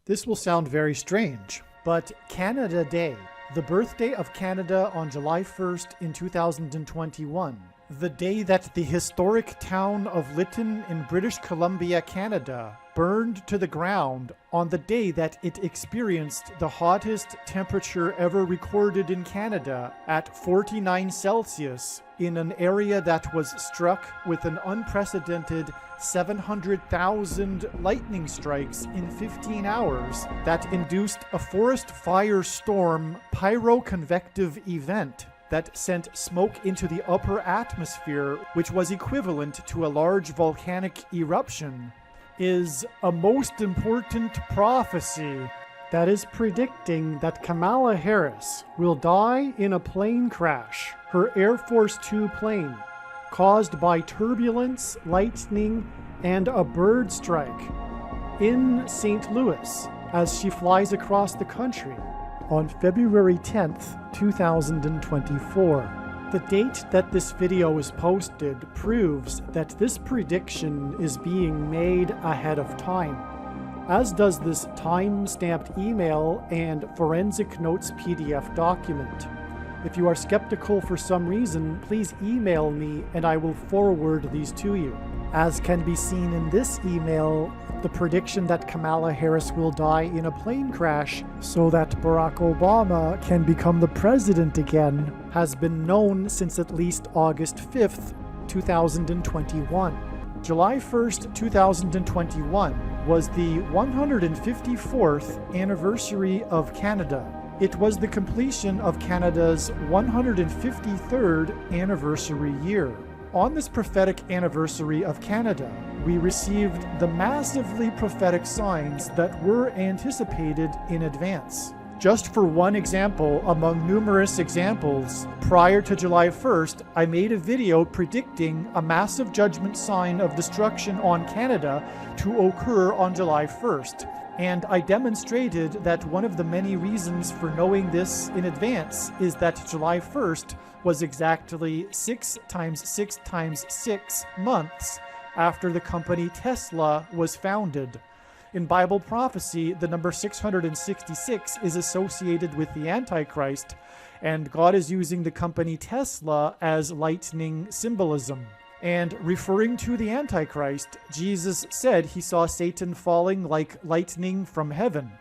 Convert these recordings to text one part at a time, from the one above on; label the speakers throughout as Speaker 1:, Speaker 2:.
Speaker 1: This will sound very strange, but Canada Day, the birthday of Canada on July 1st in 2021, the day that the historic town of Lytton in British Columbia, Canada, burned to the ground on the day that it experienced the hottest temperature ever recorded in Canada at 49 Celsius in an area that was struck with an unprecedented 700,000 lightning strikes in 15 hours that induced a forest fire storm pyroconvective event that sent smoke into the upper atmosphere, which was equivalent to a large volcanic eruption, is a most important prophecy that is predicting that Kamala Harris will die in a plane crash, her Air Force Two plane, caused by turbulence, lightning, and a bird strike in St. Louis as she flies across the country on February 10th, 2024. The date that this video is posted proves that this prediction is being made ahead of time, as does this time-stamped email and forensic notes PDF document. If you are skeptical for some reason, please email me and I will forward these to you. As can be seen in this email, the prediction that Kamala Harris will die in a plane crash so that Barack Obama can become the president again has been known since at least August 5th, 2021. July 1st, 2021 was the 154th anniversary of Canada. It was the completion of Canada's 153rd anniversary year. On this prophetic anniversary of Canada, we received the massively prophetic signs that were anticipated in advance. Just for one example among numerous examples, prior to July 1st, I made a video predicting a massive judgment sign of destruction on Canada to occur on July 1st. And I demonstrated that one of the many reasons for knowing this in advance is that July 1st was exactly 6 times 6 times 6 months after the company Tesla was founded. In Bible prophecy, the number 666 is associated with the Antichrist, and God is using the company Tesla as lightning symbolism. And referring to the Antichrist, Jesus said he saw Satan falling like lightning from heaven.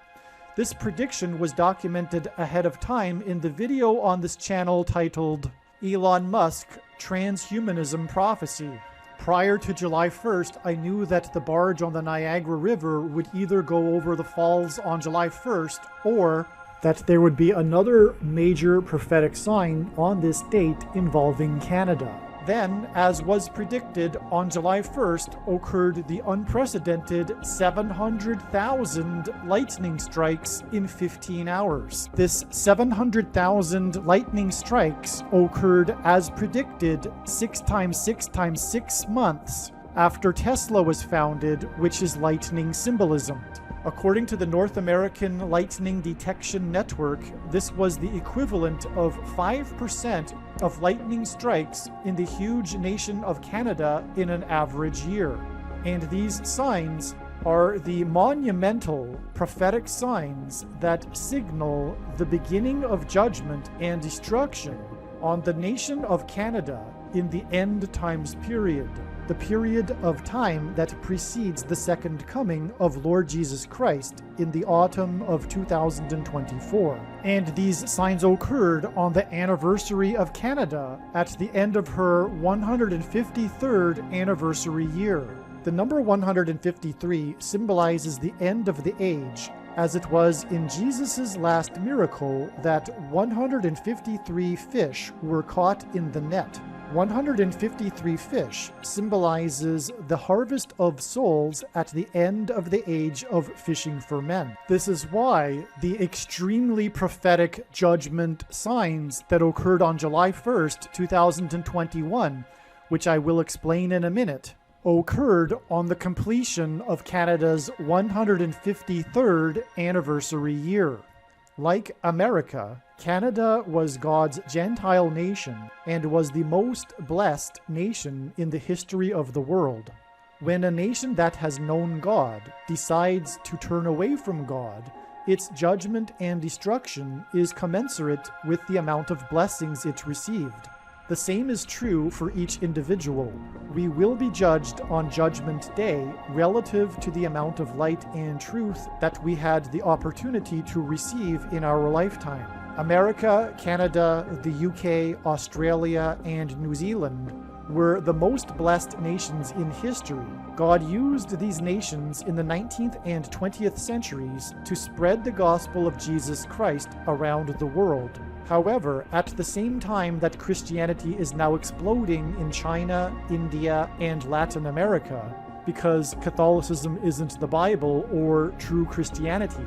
Speaker 1: This prediction was documented ahead of time in the video on this channel titled Elon Musk Transhumanism Prophecy. Prior to July 1st, I knew that the barge on the Niagara River would either go over the falls on July 1st or that there would be another major prophetic sign on this date involving Canada. Then, as was predicted, on July 1st occurred the unprecedented 700,000 lightning strikes in 15 hours. This 700,000 lightning strikes occurred as predicted 6 times 6 times 6 months after Tesla was founded, which is lightning symbolism. According to the North American Lightning Detection Network, this was the equivalent of 5% of lightning strikes in the huge nation of Canada in an average year. And these signs are the monumental prophetic signs that signal the beginning of judgment and destruction on the nation of Canada in the end times period, the period of time that precedes the second coming of Lord Jesus Christ in the autumn of 2024. And these signs occurred on the anniversary of Canada at the end of her 153rd anniversary year. The number 153 symbolizes the end of the age, as it was in Jesus' last miracle that 153 fish were caught in the net. 153 fish symbolizes the harvest of souls at the end of the age of fishing for men. This is why the extremely prophetic judgment signs that occurred on July 1st, 2021, which I will explain in a minute, occurred on the completion of Canada's 153rd anniversary year. Like America, Canada was God's Gentile nation and was the most blessed nation in the history of the world. When a nation that has known God decides to turn away from God, its judgment and destruction is commensurate with the amount of blessings it received. The same is true for each individual. We will be judged on Judgment Day relative to the amount of light and truth that we had the opportunity to receive in our lifetime. America, Canada, the UK, Australia, and New Zealand were the most blessed nations in history. God used these nations in the 19th and 20th centuries to spread the gospel of Jesus Christ around the world. However, at the same time that Christianity is now exploding in China, India, and Latin America, because Catholicism isn't the Bible or true Christianity,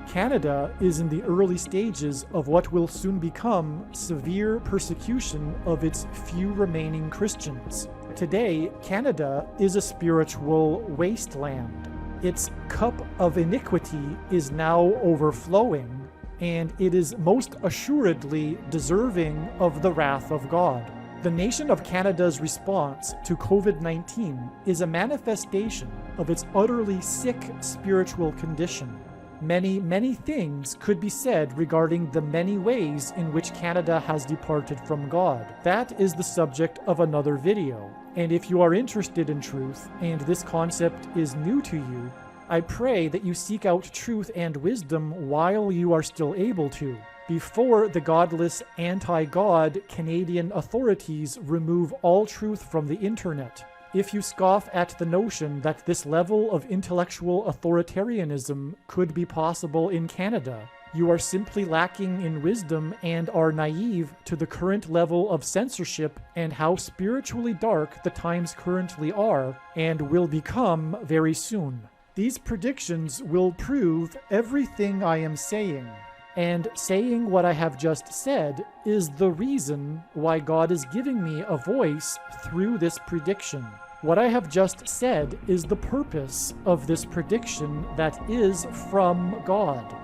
Speaker 1: Canada is in the early stages of what will soon become severe persecution of its few remaining Christians. Today, Canada is a spiritual wasteland. Its cup of iniquity is now overflowing, and it is most assuredly deserving of the wrath of God. The nation of Canada's response to COVID-19 is a manifestation of its utterly sick spiritual condition. Many things could be said regarding the many ways in which Canada has departed from God. That is the subject of another video. And if you are interested in truth, and this concept is new to you, I pray that you seek out truth and wisdom while you are still able to, before the godless, anti-God Canadian authorities remove all truth from the internet. If you scoff at the notion that this level of intellectual authoritarianism could be possible in Canada, you are simply lacking in wisdom and are naive to the current level of censorship and how spiritually dark the times currently are and will become very soon. These predictions will prove everything I am saying. And saying what I have just said is the reason why God is giving me a voice through this prediction. What I have just said is the purpose of this prediction that is from God.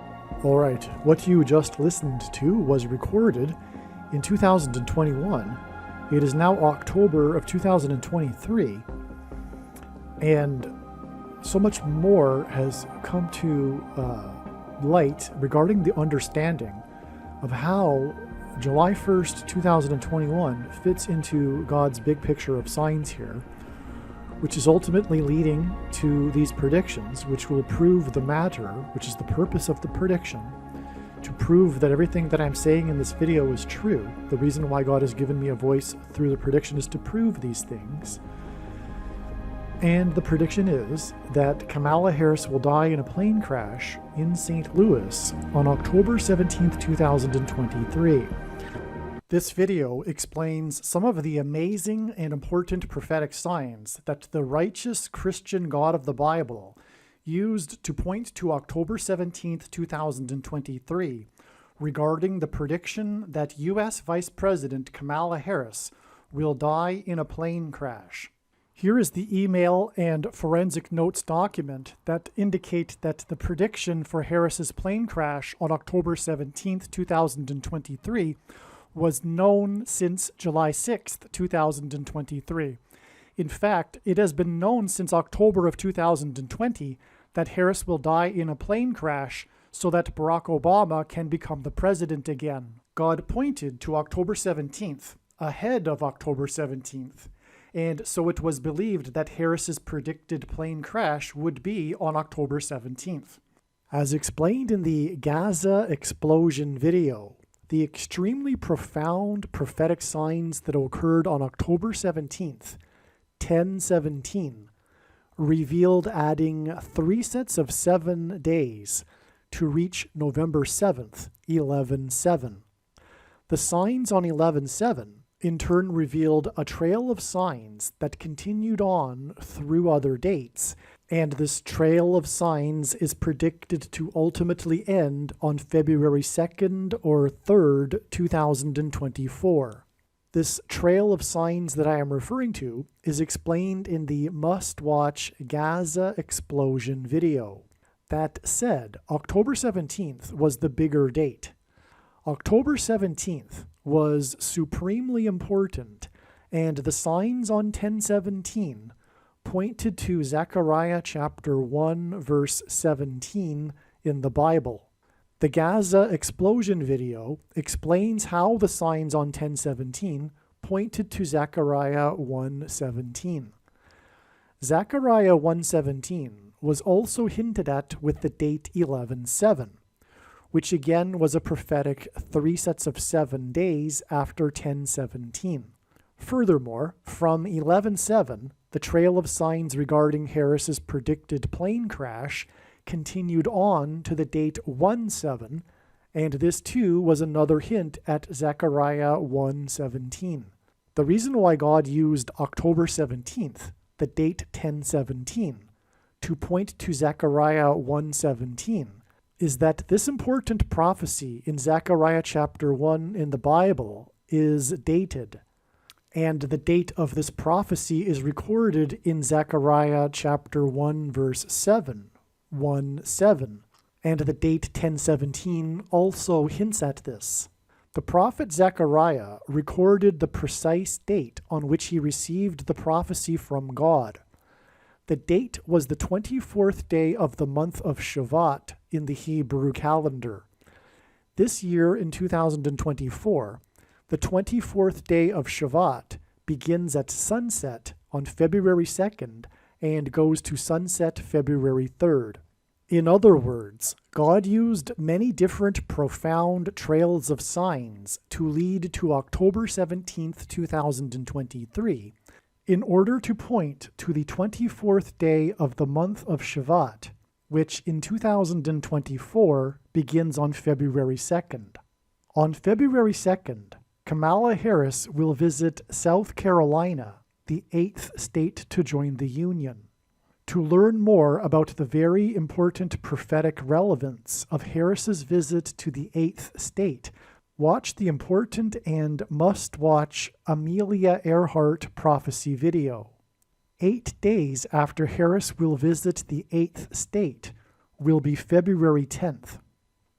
Speaker 1: All right, what you just listened to was recorded in 2021. It is now October of 2023, and so much more has come to light regarding the understanding of how July 1st, 2021 fits into God's big picture of signs here, which is ultimately leading to these predictions, which will prove the matter, which is the purpose of the prediction, to prove that everything that I'm saying in this video is true. The reason why God has given me a voice through the prediction is to prove these things. And the prediction is that Kamala Harris will die in a plane crash in St. Louis on October 17th, 2023. This video explains some of the amazing and important prophetic signs that the righteous Christian God of the Bible used to point to October 17th, 2023 regarding the prediction that U.S. Vice President Kamala Harris will die in a plane crash. Here is the email and forensic notes document that indicate that the prediction for Harris's plane crash on October 17th, 2023 was known since July 6th, 2023. In fact, it has been known since October of 2020 that Harris will die in a plane crash so that Barack Obama can become the president again. God pointed to October 17th, ahead of October 17th. And so it was believed that Harris's predicted plane crash would be on October 17th. As explained in the Gaza explosion video, the extremely profound prophetic signs that occurred on October 17th, 10/17, revealed adding 3 sets of 7 days to reach November 7th, 11/7. The signs on 11/7 in turn revealed a trail of signs that continued on through other dates, and this trail of signs is predicted to ultimately end on February 2nd or 3rd, 2024. This trail of signs that I am referring to is explained in the must-watch Gaza explosion video. That said, October 17th was the bigger date. October 17th was supremely important, and the signs on 10/17 pointed to Zechariah chapter 1, verse 17 in the Bible. The Gaza explosion video explains how the signs on 1017 pointed to Zechariah 1:17. Zechariah 1:17 was also hinted at with the date 11:7, which again was a prophetic 3 sets of 7 days after 1017. Furthermore, from 11:7, the trail of signs regarding Harris's predicted plane crash continued on to the date 1:7, and this too was another hint at Zechariah 1:17. The reason why God used October 17th, the date 1017, to point to Zechariah 1:17 is that this important prophecy in Zechariah chapter 1 in the Bible is dated. And the date of this prophecy is recorded in Zechariah chapter 1 verse 7, 1:7. And the date 1017 also hints at this. The prophet Zechariah recorded the precise date on which he received the prophecy from God. The date was the 24th day of the month of Shevat in the Hebrew calendar. This year in 2024, the 24th day of Shevat begins at sunset on February 2nd and goes to sunset February 3rd. In other words, God used many different profound trails of signs to lead to October 17th, 2023, in order to point to the 24th day of the month of Shevat, which in 2024 begins on February 2nd. On February 2nd, Kamala Harris will visit South Carolina, the 8th state to join the Union. To learn more about the very important prophetic relevance of Harris's visit to the 8th state, watch the important and must-watch Amelia Earhart prophecy video. 8 days after Harris will visit the 8th state will be February 10th,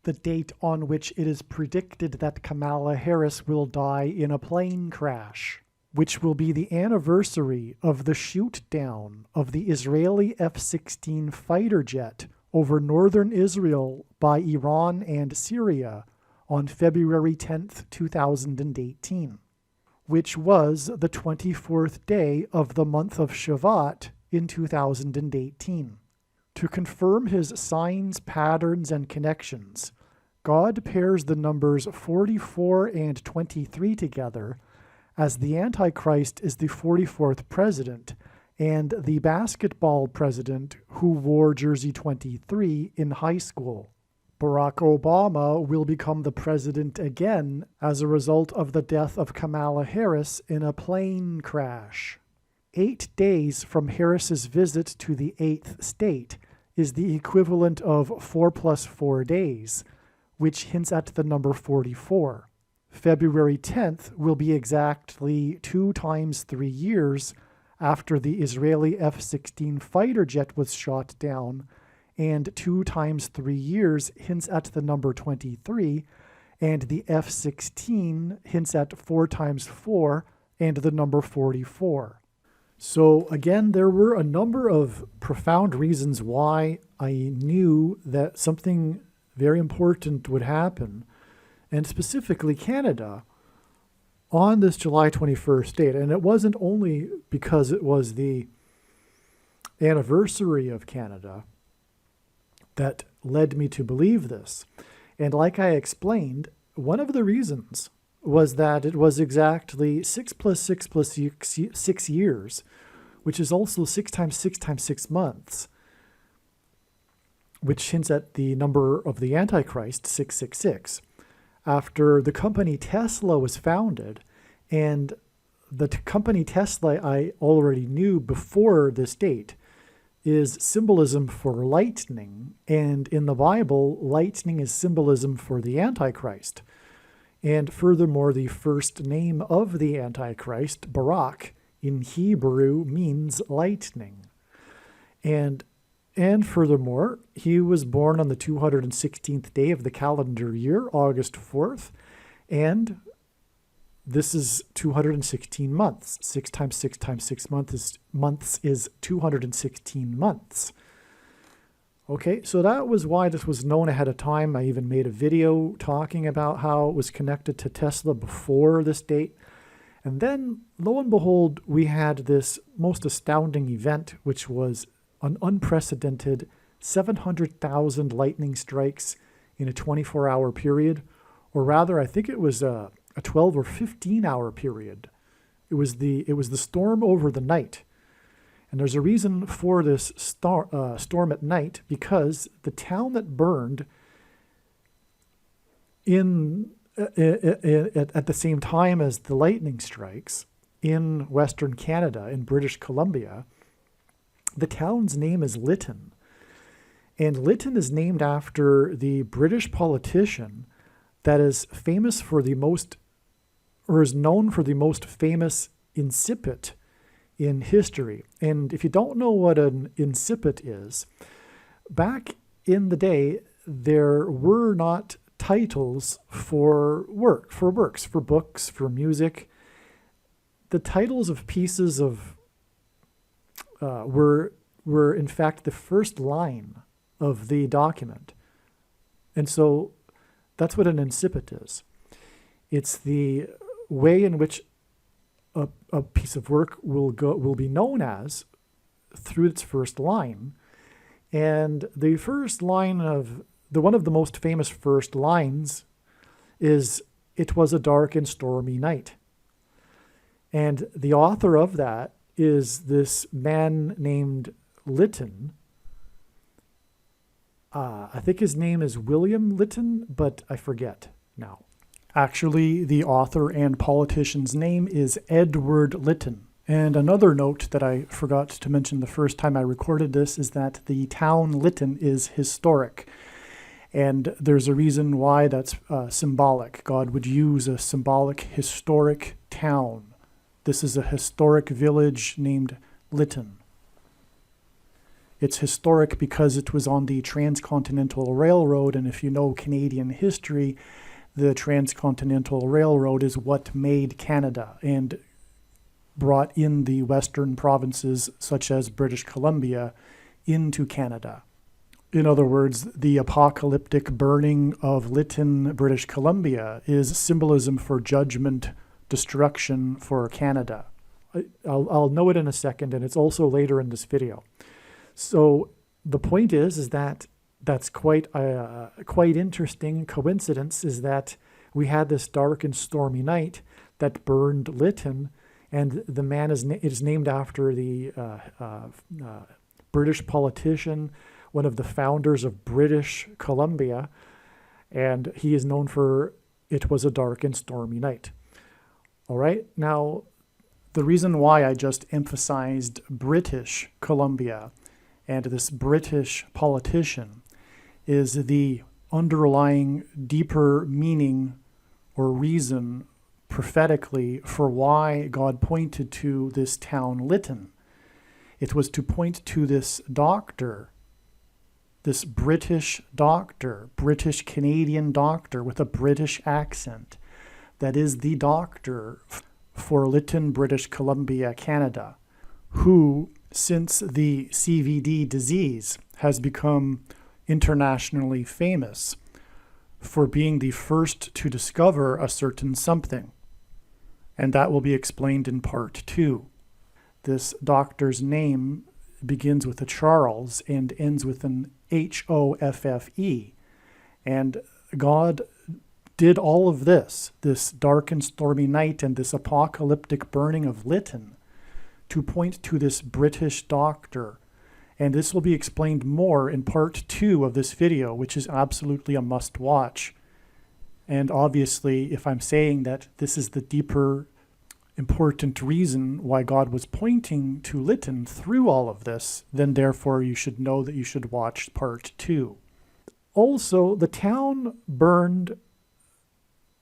Speaker 1: the date on which it is predicted that Kamala Harris will die in a plane crash, which will be the anniversary of the shoot-down of the Israeli F-16 fighter jet over northern Israel by Iran and Syria on February 10th, 2018, which was the 24th day of the month of Shevat in 2018. To confirm his signs, patterns, and connections, God pairs the numbers 44 and 23 together, as the Antichrist is the 44th president and the basketball president who wore jersey 23 in high school. Barack Obama will become the president again as a result of the death of Kamala Harris in a plane crash. 8 days from Harris's visit to the 8th state is the equivalent of 4 plus 4 days, which hints at the number 44. February 10th will be exactly 2 times 3 years after the Israeli F-16 fighter jet was shot down, and 2 times 3 years hints at the number 23, and the F-16 hints at 4 times 4 and the number 44. So again, there were a number of profound reasons why I knew that something very important would happen, and specifically Canada, on this July 21st date. And it wasn't only because it was the anniversary of Canada that led me to believe this. And like I explained, one of the reasons was that it was exactly 6 plus 6 plus 6 years, which is also 6 times 6 times 6 months, which hints at the number of the Antichrist, 666. After the company Tesla was founded, and the company Tesla I already knew before this date is symbolism for lightning, and in the Bible, lightning is symbolism for the Antichrist. And furthermore, the first name of the Antichrist, Barak, in Hebrew means lightning. And furthermore, he was born on the 216th day of the calendar year, August 4th, and this is 216 months. 6 times 6 times 6 months is 216 months. Okay, so that was why this was known ahead of time. I even made a video talking about how it was connected to Tesla before this date. And then, lo and behold, we had this most astounding event, which was an unprecedented 700,000 lightning strikes in a 24-hour period. Or rather, I think it was a 12 or 15-hour period. It was the storm over the night. And there's a reason for this storm at night, because the town that burned at the same time as the lightning strikes in Western Canada, in British Columbia, the town's name is Lytton. And Lytton is named after the British politician that is famous for the most, or is known for the most famous incipit in history. And if you don't know what an incipit is, back in the day, there were not titles for works, for books, for music. The titles of pieces of were in fact the first line of the document. And so that's what an incipit is. It's the way in which a piece of work will be known as through its first line. And the first line of one of the most famous first lines is, "It was a dark and stormy night." And the author of that is this man named Lytton. I think his name is William Lytton, but I forget now. Actually, the author and politician's name is Edward Lytton. And another note that I forgot to mention the first time I recorded this is that the town Lytton is historic. And there's a reason why that's symbolic. God would use a symbolic, historic town. This is a historic village named Lytton. It's historic because it was on the Transcontinental Railroad, and if you know Canadian history, the Transcontinental Railroad is what made Canada and brought in the western provinces, such as British Columbia, into Canada. In other words, the apocalyptic burning of Lytton, British Columbia, is symbolism for judgment, destruction for Canada. I'll know it in a second, and it's also later in this video. So the point is that that's quite interesting coincidence, is that we had this dark and stormy night that burned Lytton, and the man is named after the British politician, one of the founders of British Columbia, and he is known for "It was a dark and stormy night." All right, now the reason why I just emphasized British Columbia and this British politician is the underlying deeper meaning or reason prophetically for why God pointed to this town Lytton. It was to point to this doctor, this British doctor, British Canadian doctor with a British accent, that is the doctor for Lytton, British Columbia, Canada, who, since the CVD disease, has become internationally famous for being the first to discover a certain something. And that will be explained in part 2. This doctor's name begins with a Charles and ends with an Hoffe. And God did all of this dark and stormy night and this apocalyptic burning of Lytton, to point to this British doctor. And this will be explained more in part 2 of this video, which is absolutely a must-watch. And obviously, if I'm saying that this is the deeper, important reason why God was pointing to Lytton through all of this, then therefore you should know that you should watch part 2. Also, the town burned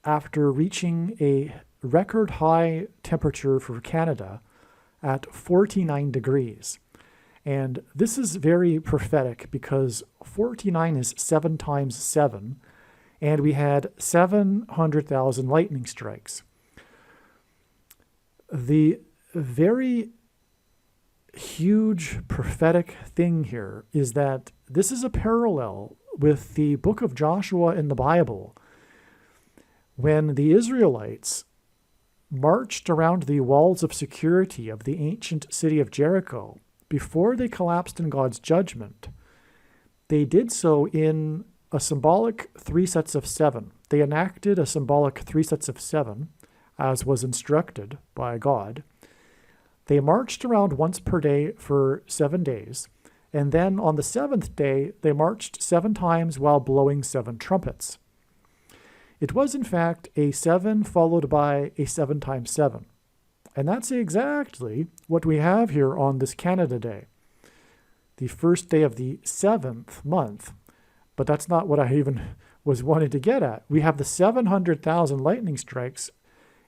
Speaker 1: after reaching a record high temperature for Canada at 49 degrees. And this is very prophetic because 49 is 7 times 7, and we had 700,000 lightning strikes. The very huge prophetic thing here is that this is a parallel with the book of Joshua in the Bible, when the Israelites marched around the walls of security of the ancient city of Jericho before they collapsed in God's judgment. They did so in a symbolic 3 sets of 7. They enacted a symbolic 3 sets of 7, as was instructed by God. They marched around once per day for 7 days, and then on the 7th day, they marched 7 times while blowing 7 trumpets. It was, in fact, a 7 followed by a 7 times 7. And that's exactly what we have here on this Canada Day, the first day of the 7th month. But that's not what I even was wanting to get at. We have the 700,000 lightning strikes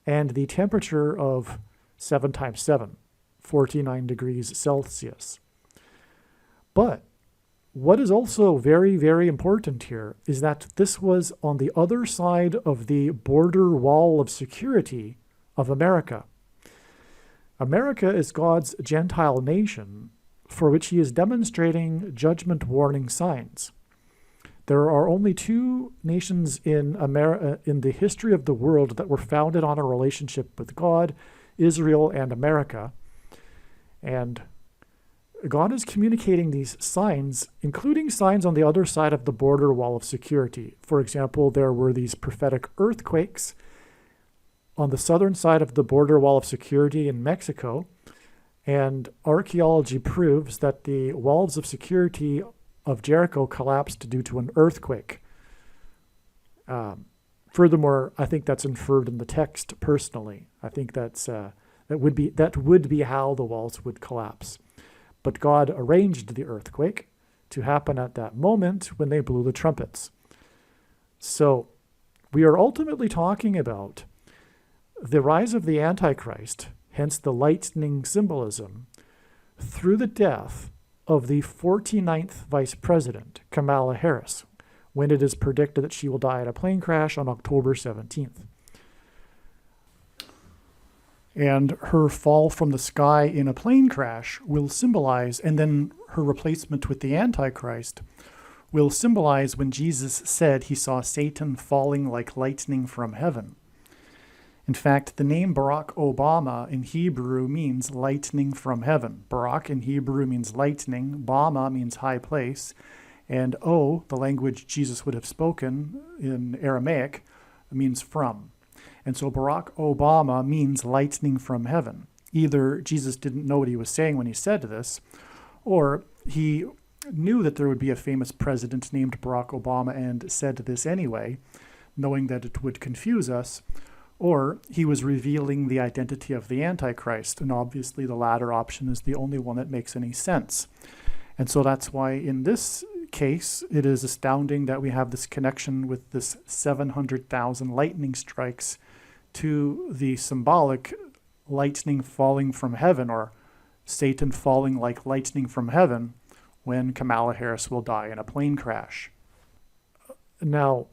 Speaker 1: and the temperature of 7 times 7, 49 degrees Celsius. But what is also very, very important here is that this was on the other side of the border wall of security of America. America is God's Gentile nation for which he is demonstrating judgment warning signs. There are only 2 nations in the history of the world that were founded on a relationship with God, Israel and America. And God is communicating these signs, including signs on the other side of the border wall of security. For example, there were these prophetic earthquakes on the southern side of the border wall of security in Mexico, and archaeology proves that the walls of security of Jericho collapsed due to an earthquake. Furthermore, I think that's inferred in the text personally. I think that would be how the walls would collapse. But God arranged the earthquake to happen at that moment when they blew the trumpets. So we are ultimately talking about the rise of the Antichrist, hence the lightning symbolism, through the death of the 49th Vice President, Kamala Harris, when it is predicted that she will die in a plane crash on October 17th. And her fall from the sky in a plane crash will symbolize, and then her replacement with the Antichrist will symbolize when Jesus said he saw Satan falling like lightning from heaven. In fact, the name Barack Obama in Hebrew means lightning from heaven. Barak in Hebrew means lightning, Bama means high place, and O, the language Jesus would have spoken in Aramaic, means from. And so Barack Obama means lightning from heaven. Either Jesus didn't know what he was saying when he said this, or he knew that there would be a famous president named Barack Obama and said this anyway, knowing that it would confuse us, or he was revealing the identity of the Antichrist, and obviously the latter option is the only one that makes any sense. And so that's why in this case, it is astounding that we have this connection with this 700,000 lightning strikes to the symbolic lightning falling from heaven, or Satan falling like lightning from heaven, when Kamala Harris will die in a plane crash. Now,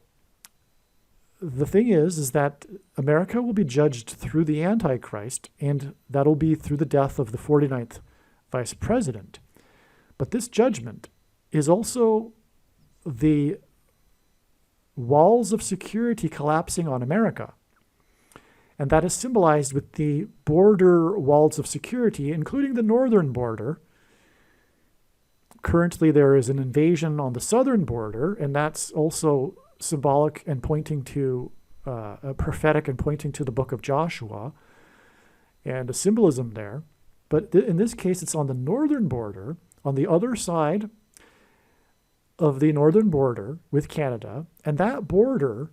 Speaker 1: the thing is that America will be judged through the Antichrist, and that'll be through the death of the 49th Vice President. But this judgment is also the walls of security collapsing on America. And that is symbolized with the border walls of security, including the northern border. Currently, there is an invasion on the southern border, and that's also symbolic and pointing to prophetic and pointing to the book of Joshua and a symbolism there. But in this case, it's on the northern border, on the other side of the northern border with Canada, and that border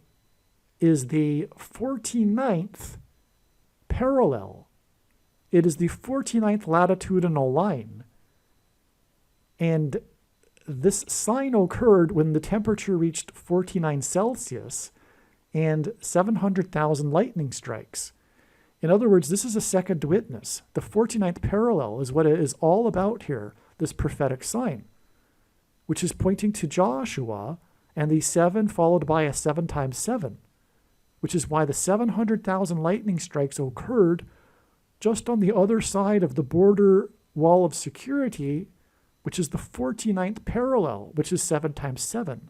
Speaker 1: is the 49th parallel. It is the 49th latitudinal line. And this sign occurred when the temperature reached 49 Celsius and 700,000 lightning strikes. In other words, this is a second witness. The 49th parallel is what it is all about here, this prophetic sign, which is pointing to Joshua and the 7 followed by a 7 times 7, which is why the 700,000 lightning strikes occurred just on the other side of the border wall of security, which is the 49th parallel, which is 7 times 7.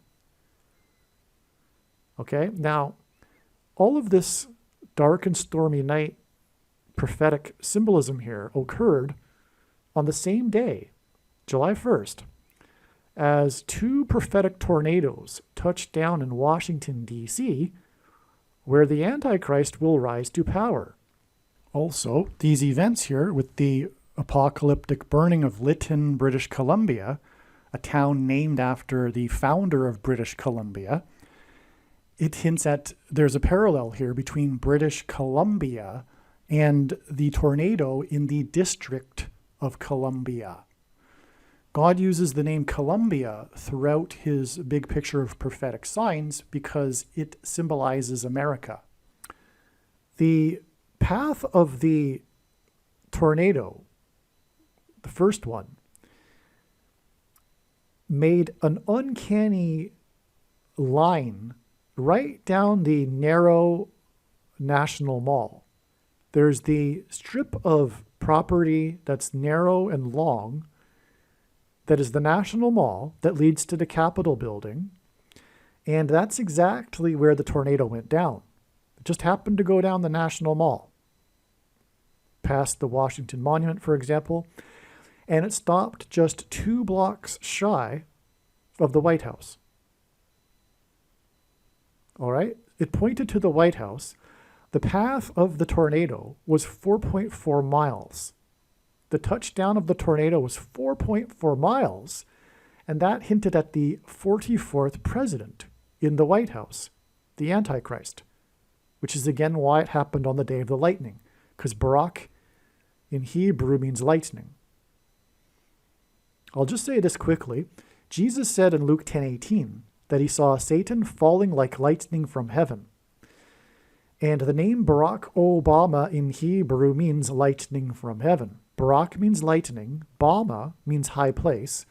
Speaker 1: Okay, now, all of this dark and stormy night prophetic symbolism here occurred on the same day, July 1st, as two prophetic tornadoes touched down in Washington, D.C., where the Antichrist will rise to power. Also, these events here with the apocalyptic burning of Lytton, British Columbia, a town named after the founder of British Columbia, it hints at there's a parallel here between British Columbia and the tornado in the District of Columbia. God uses the name Columbia throughout his big picture of prophetic signs because it symbolizes America. The path of the tornado, the first one, made an uncanny line right down the narrow National Mall. There's the strip of property that's narrow and long that is the National Mall that leads to the Capitol building, and that's exactly where the tornado went down. It just happened to go down the National Mall, past the Washington Monument, for example, and it stopped just 2 blocks shy of the White House. All right? It pointed to the White House. The path of the tornado was 4.4 miles. The touchdown of the tornado was 4.4 miles, and that hinted at the 44th president in the White House, the Antichrist, which is again why it happened on the day of the lightning, because Barak in Hebrew means lightning. I'll just say this quickly. Jesus said in Luke 10:18 that he saw Satan falling like lightning from heaven. And the name Barack Obama in Hebrew means lightning from heaven. Barak means lightning, Bama means high place,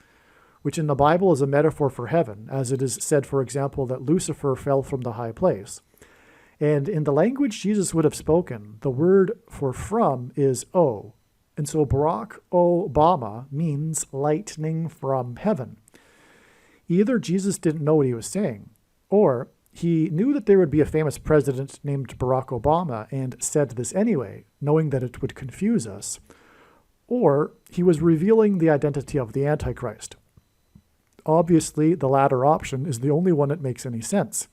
Speaker 1: which in the Bible is a metaphor for heaven, as it is said, for example, that Lucifer fell from the high place. And in the language Jesus would have spoken, the word for from is O. And so Barack Obama means lightning from heaven. Either Jesus didn't know what he was saying, or he knew that there would be a famous president named Barack Obama and said this anyway, knowing that it would confuse us, or he was revealing the identity of the Antichrist. Obviously, the latter option is the only one that makes any sense.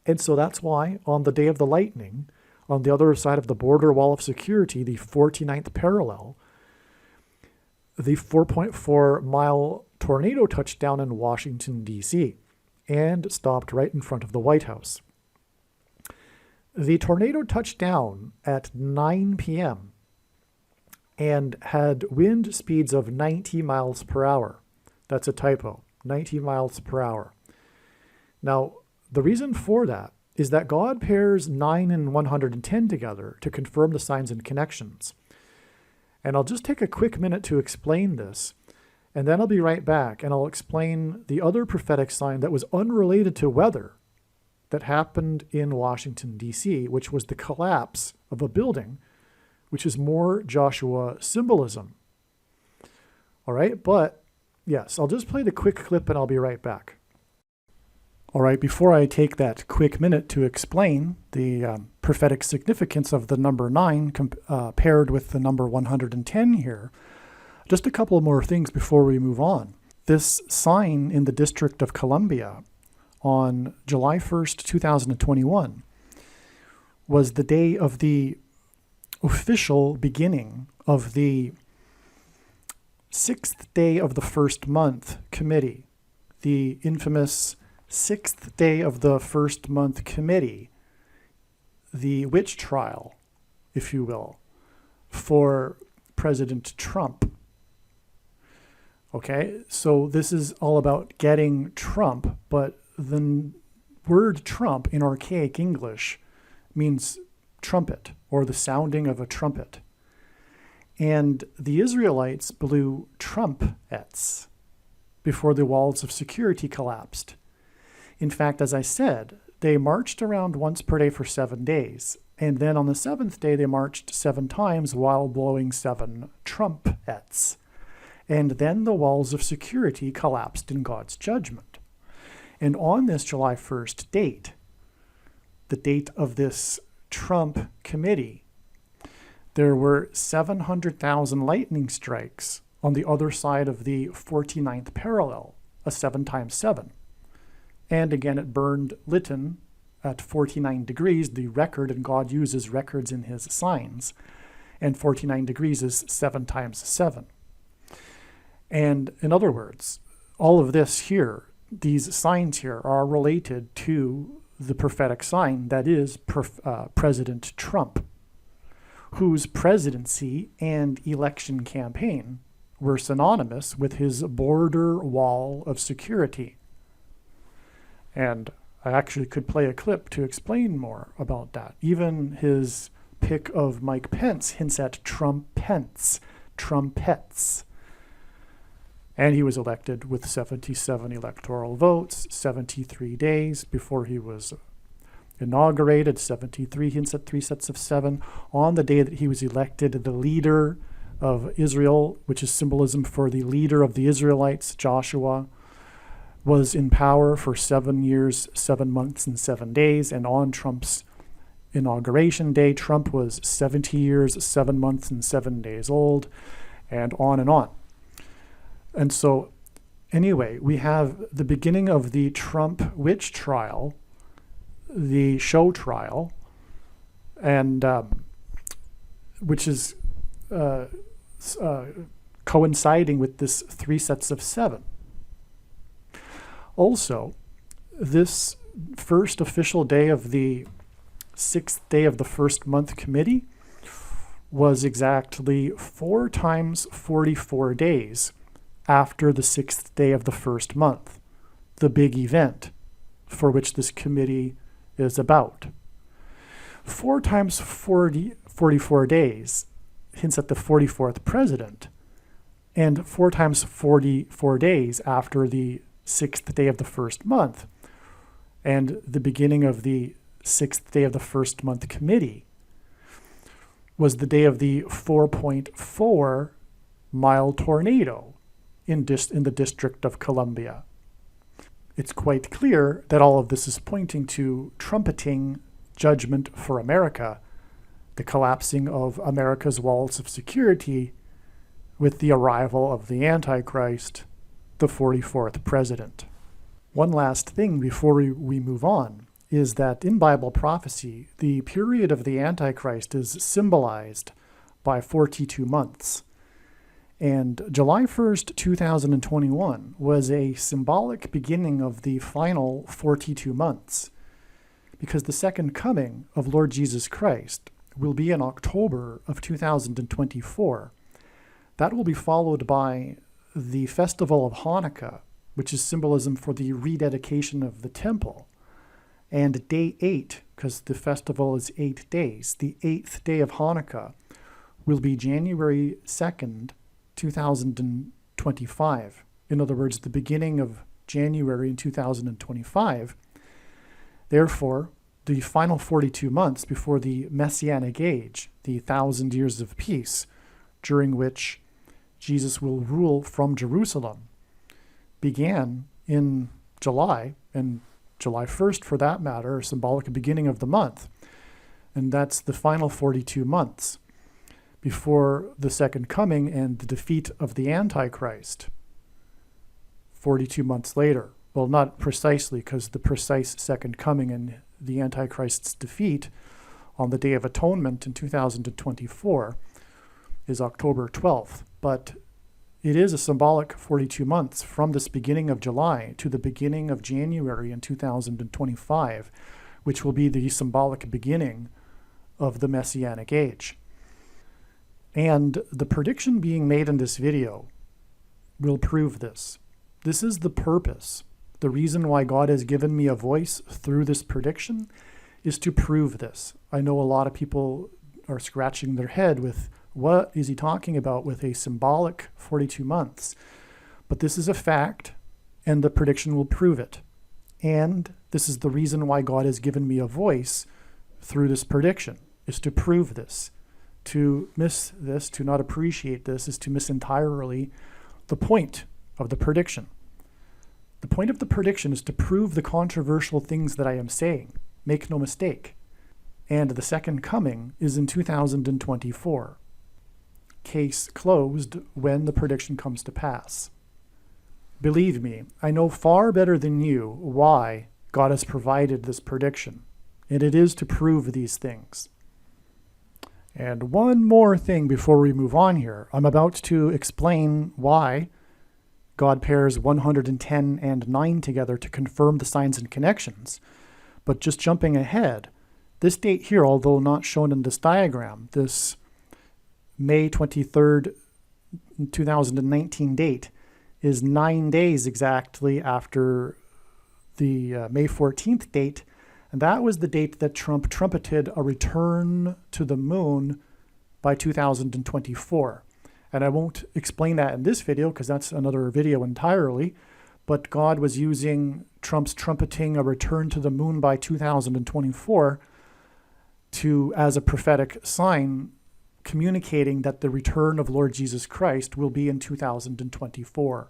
Speaker 1: And so that's why on the day of the lightning, on the other side of the border wall of security, the 49th parallel, the 4.4 mile tornado touched down in Washington, D.C., and stopped right in front of the White House. The tornado touched down at 9 p.m. and had wind speeds of 90 miles per hour. That's a typo, 90 miles per hour. Now, the reason for that is that God pairs 9 and 110 together to confirm the signs and connections. And I'll just take a quick minute to explain this, and then I'll be right back, and I'll explain the other prophetic sign that was unrelated to weather that happened in Washington, D.C., which was the collapse of a building, which is more Joshua symbolism. All right, but yes, I'll just play the quick clip and I'll be right back. All right, before I take that quick minute to explain the prophetic significance of the number 9 paired with the number 110 here, just a couple more things before we move on. This sign in the District of Columbia on July 1st, 2021 was the day of the official beginning of the 6th day of the first month committee, the infamous 6th day of the first month committee, the witch trial, if you will, for President Trump. Okay, so this is all about getting Trump, but the word Trump in archaic English means trumpet, or the sounding of a trumpet. And the Israelites blew trumpets before the walls of security collapsed. In fact, as I said, they marched around once per day for 7 days. And then on the seventh day, they marched 7 times while blowing 7 trumpets. And then the walls of security collapsed in God's judgment. And on this July 1st date, the date of this Trump committee, there were 700,000 lightning strikes on the other side of the 49th parallel, a 7 times 7. And again, it burned Lytton at 49 degrees, the record, and God uses records in his signs. And 49 degrees is 7 times 7. And in other words, all of this here, these signs here, are related to the prophetic sign that is President Trump, whose presidency and election campaign were synonymous with his border wall of security. And I actually could play a clip to explain more about that. Even his pick of Mike Pence hints at trumpets. And he was elected with 77 electoral votes, 73 days before he was inaugurated. 73 hints at 3 sets of 7. On the day that he was elected, the leader of Israel, which is symbolism for the leader of the Israelites, Joshua, was in power for 7 years, 7 months, and 7 days. And on Trump's inauguration day, Trump was 70 years, 7 months, and 7 days old, and on and on. And so, anyway, we have the beginning of the Trump witch trial, the show trial, and which is coinciding with this 3 sets of 7. Also, this first official day of the 6th day of the first month committee was exactly 4 times 44 days after the 6th day of the first month, the big event for which this committee is about. 4 times 44 days hints at the 44th president, and 4 times 44 days after the 6th day of the first month, and the beginning of the 6th day of the first month committee was the day of the 4.4 mile tornado in the District of Columbia. It's quite clear that all of this is pointing to trumpeting judgment for America, the collapsing of America's walls of security with the arrival of the Antichrist, the 44th president. One last thing before we move on is that in Bible prophecy, the period of the Antichrist is symbolized by 42 months. And July 1st, 2021 was a symbolic beginning of the final 42 months, because the second coming of Lord Jesus Christ will be in October of 2024. That will be followed by the festival of Hanukkah, which is symbolism for the rededication of the temple, and day 8, because the festival is 8 days. The 8th day of Hanukkah will be January 2nd, 2025. In other words, the beginning of January in 2025. Therefore, the final 42 months before the Messianic age, the 1,000 years of peace, during which Jesus will rule from Jerusalem, began in July, and July 1st, for that matter, a symbolic beginning of the month. And that's the final 42 months before the second coming and the defeat of the Antichrist 42 months later. Well, not precisely, because the precise second coming and the Antichrist's defeat on the Day of Atonement in 2024 is October 12th. But it is a symbolic 42 months from this beginning of July to the beginning of January in 2025, which will be the symbolic beginning of the Messianic age. And the prediction being made in this video will prove this. This is the purpose. The reason why God has given me a voice through this prediction is to prove this. I know a lot of people are scratching their head with, what is he talking about with a symbolic 42 months? But this is a fact, and the prediction will prove it. And this is the reason why God has given me a voice through this prediction. is to prove this. To miss this, to not appreciate this, is to miss entirely the point of the prediction. The point of the prediction is to prove the controversial things that I am saying. Make no mistake. And the second coming is in 2024. Case closed when the prediction comes to pass. Believe me, I know far better than you why God has provided this prediction, and it is to prove these things. And one more thing before we move on here. I'm about to explain why God pairs 110 and 9 together to confirm the signs and connections. But just jumping ahead, this date here, although not shown in this diagram, this May 23rd, 2019 date, is 9 days exactly after the May 14th date. And that was the date that Trump trumpeted a return to the moon by 2024. And I won't explain that in this video because that's another video entirely. But God was using Trump's trumpeting a return to the moon by 2024 as a prophetic sign, communicating that the return of Lord Jesus Christ will be in 2024.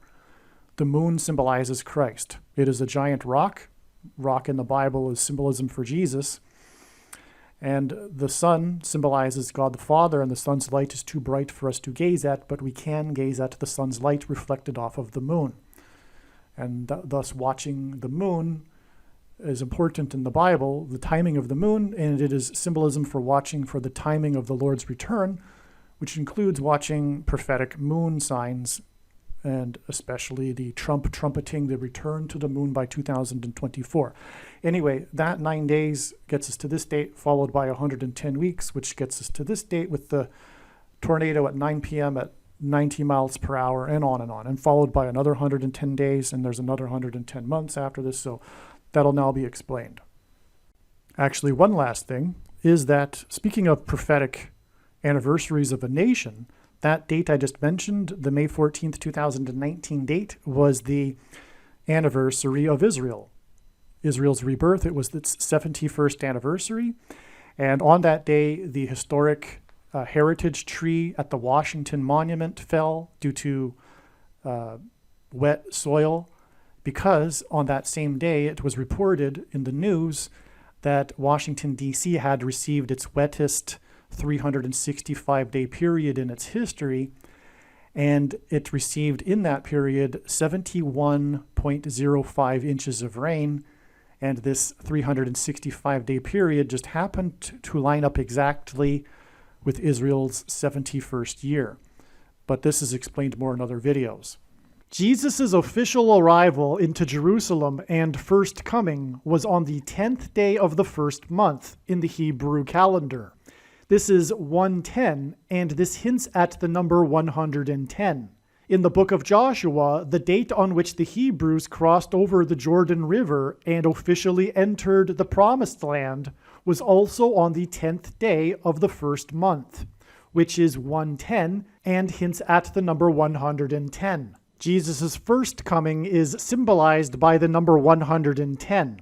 Speaker 1: The moon symbolizes Christ. It is a giant rock. Rock in the Bible is symbolism for Jesus. And the sun symbolizes God the Father, and the sun's light is too bright for us to gaze at, but we can gaze at the sun's light reflected off of the moon. And thus watching the moon is important in the Bible, the timing of the moon, and it is symbolism for watching for the timing of the Lord's return, which includes watching prophetic moon signs, and especially the Trump trumpeting the return to the moon by 2024. Anyway, that 9 days gets us to this date, followed by 110 weeks, which gets us to this date with the tornado at 9 p.m. at 90 miles per hour, and on, and followed by another 110 days, and there's another 110 months after this, so that'll now be explained. Actually, one last thing is that, speaking of prophetic anniversaries of a nation, that date I just mentioned, the May 14th, 2019 date, was the anniversary of Israel. Israel's rebirth. It was its 71st anniversary. And on that day, the historic heritage tree at the Washington Monument fell due to wet soil, because on that same day it was reported in the news that Washington, D.C. had received its wettest 365-day period in its history, and it received in that period 71.05 inches of rain, and this 365-day period just happened to line up exactly with Israel's 71st year. But this is explained more in other videos. Jesus' official arrival into Jerusalem and first coming was on the 10th day of the first month in the Hebrew calendar. This is 110, and this hints at the number 110. In the book of Joshua, the date on which the Hebrews crossed over the Jordan River and officially entered the Promised Land was also on the 10th day of the first month, which is 110, and hints at the number 110. Jesus' first coming is symbolized by the number 110.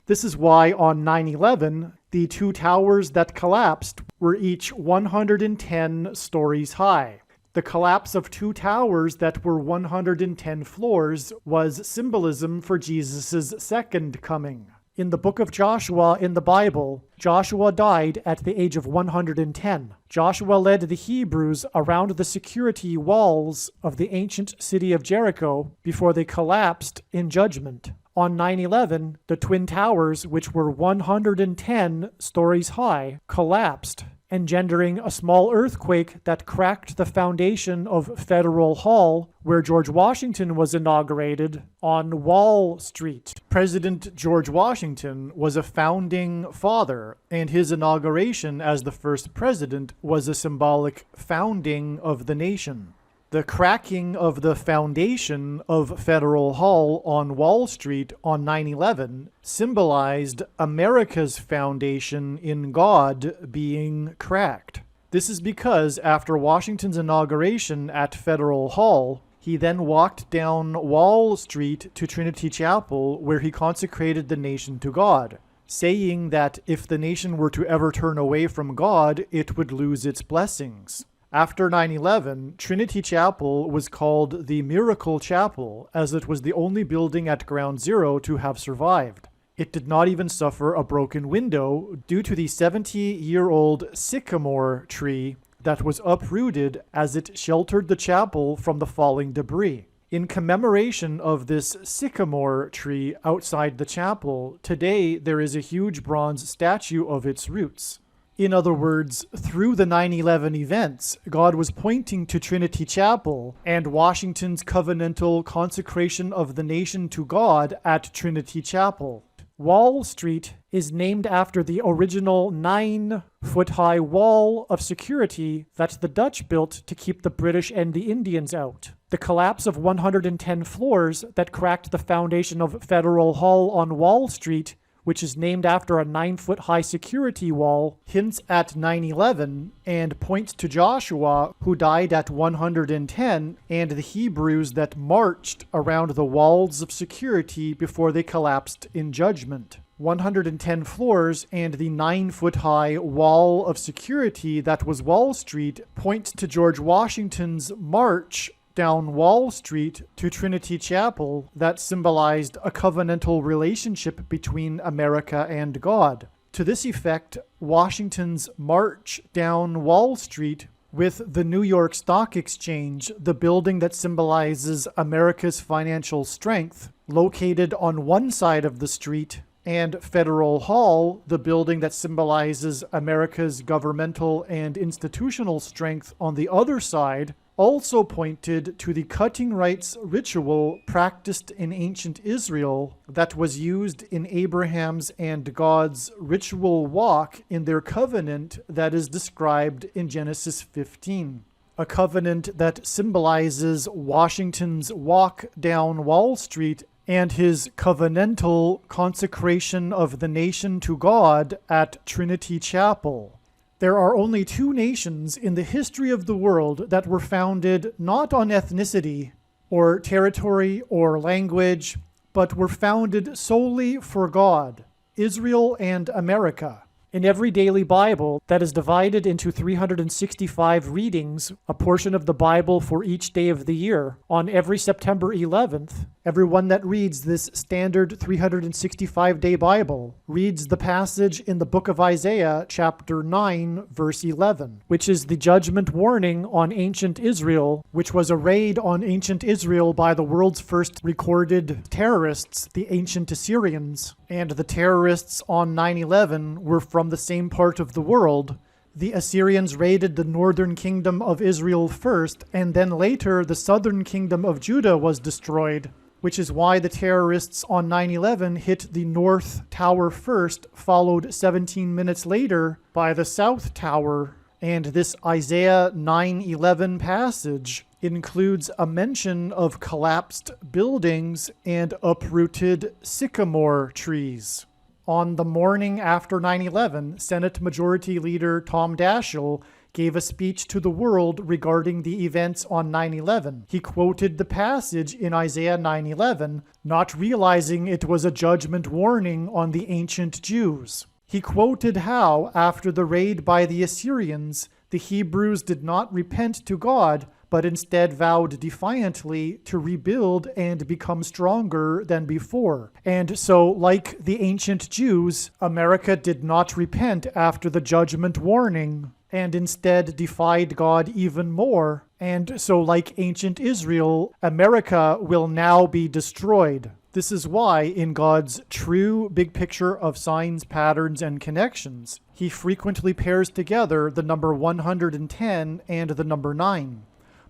Speaker 1: This is why on 9/11, the two towers that collapsed were each 110 stories high. The collapse of two towers that were 110 floors was symbolism for Jesus' second coming. In the book of Joshua in the Bible, Joshua died at the age of 110. Joshua led the Hebrews around the security walls of the ancient city of Jericho before they collapsed in judgment. On 9/11, the Twin Towers, which were 110 stories high, collapsed, engendering a small earthquake that cracked the foundation of Federal Hall, where George Washington was inaugurated, on Wall Street. President George Washington was a founding father, and his inauguration as the first president was a symbolic founding of the nation. The cracking of the foundation of Federal Hall on Wall Street on 9/11 symbolized America's foundation in God being cracked. This is because after Washington's inauguration at Federal Hall, he then walked down Wall Street to Trinity Chapel, where he consecrated the nation to God. saying that if the nation were to ever turn away from God, it would lose its blessings. After 9/11, Trinity Chapel was called the Miracle Chapel, as it was the only building at Ground Zero to have survived. It did not even suffer a broken window due to the 70-year-old sycamore tree that was uprooted as it sheltered the chapel from the falling debris. In commemoration of this sycamore tree outside the chapel, today there is a huge bronze statue of its roots. In other words, through the 9/11 events, God was pointing to Trinity Chapel and Washington's covenantal consecration of the nation to God at Trinity Chapel. Wall Street is named after the original 9-foot-high wall of security that the Dutch built to keep the British and the Indians out. The collapse of 110 floors that cracked the foundation of Federal Hall on Wall Street, which is named after a 9-foot-high security wall, hints at 9/11 and points to Joshua, who died at 110, and the Hebrews that marched around the walls of security before they collapsed in judgment. 110 floors and the 9-foot-high wall of security that was Wall Street points to George Washington's march down Wall Street to Trinity Chapel that symbolized a covenantal relationship between America and God. To this effect, Washington's march down Wall Street with the New York Stock Exchange, the building that symbolizes America's financial strength, located on one side of the street, and Federal Hall, the building that symbolizes America's governmental and institutional strength on the other side, also pointed to the cutting rights ritual practiced in ancient Israel that was used in Abraham's and God's ritual walk in their covenant that is described in Genesis 15. A covenant that symbolizes Washington's walk down Wall Street and his covenantal consecration of the nation to God at Trinity Chapel. There are only two nations in the history of the world that were founded not on ethnicity or territory or language, but were founded solely for God: Israel and America. In every daily Bible that is divided into 365 readings, a portion of the Bible for each day of the year, on every September 11th, everyone that reads this standard 365-day Bible reads the passage in the book of Isaiah, chapter 9, verse 11, which is the judgment warning on ancient Israel, which was a raid on ancient Israel by the world's first recorded terrorists, the ancient Assyrians. And the terrorists on 9/11 were from the same part of the world. The Assyrians raided the northern kingdom of Israel first, and then later the southern kingdom of Judah was destroyed, which is why the terrorists on 9/11 hit the North Tower first, followed 17 minutes later by the South Tower. And this Isaiah 9:11 passage includes a mention of collapsed buildings and uprooted sycamore trees. On the morning after 9/11, Senate Majority Leader Tom Daschle gave a speech to the world regarding the events on 9/11. He quoted the passage in Isaiah 9:11, not realizing it was a judgment warning on the ancient Jews. He quoted how, after the raid by the Assyrians, the Hebrews did not repent to God, but instead vowed defiantly to rebuild and become stronger than before. And so, like the ancient Jews, America did not repent after the judgment warning, and instead defied God even more. And so, like ancient Israel, America will now be destroyed. This is why, in God's true big picture of signs, patterns, and connections, he frequently pairs together the number 110 and the number 9.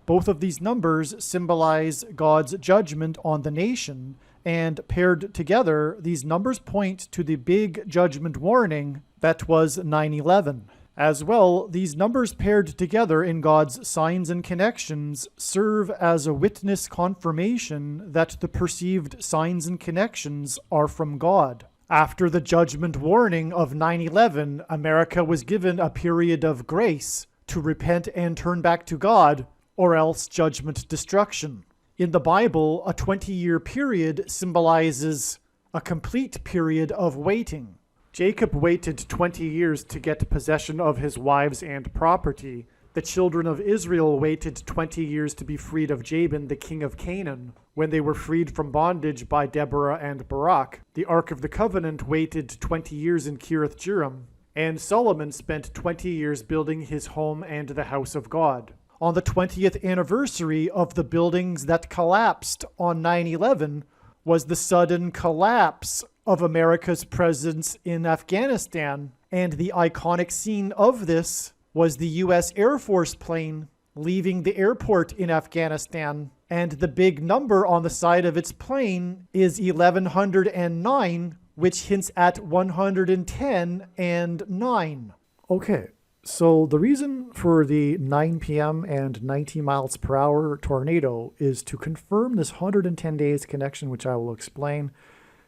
Speaker 1: Both of these numbers symbolize God's judgment on the nation, and paired together, these numbers point to the big judgment warning that was 9/11. As well, these numbers paired together in God's signs and connections serve as a witness confirmation that the perceived signs and connections are from God. After the judgment warning of 9/11, America was given a period of grace to repent and turn back to God, or else judgment destruction. In the Bible, a 20-year period symbolizes a complete period of waiting. Jacob waited 20 years to get possession of his wives and property. The children of Israel waited 20 years to be freed of Jabin, the king of Canaan, when they were freed from bondage by Deborah and Barak. The Ark of the Covenant waited 20 years in Kiriath Jearim, and Solomon spent 20 years building his home and the house of God. On the 20th anniversary of the buildings that collapsed on 9/11 was the sudden collapse of America's presence in Afghanistan, and the iconic scene of this was the U.S. Air Force plane leaving the airport in Afghanistan, and the big number on the side of its plane is 1109, which hints at 110 and 9. Okay, so the reason for the 9 p.m. and 90 miles per hour tornado is to confirm this 110 days connection, which I will explain,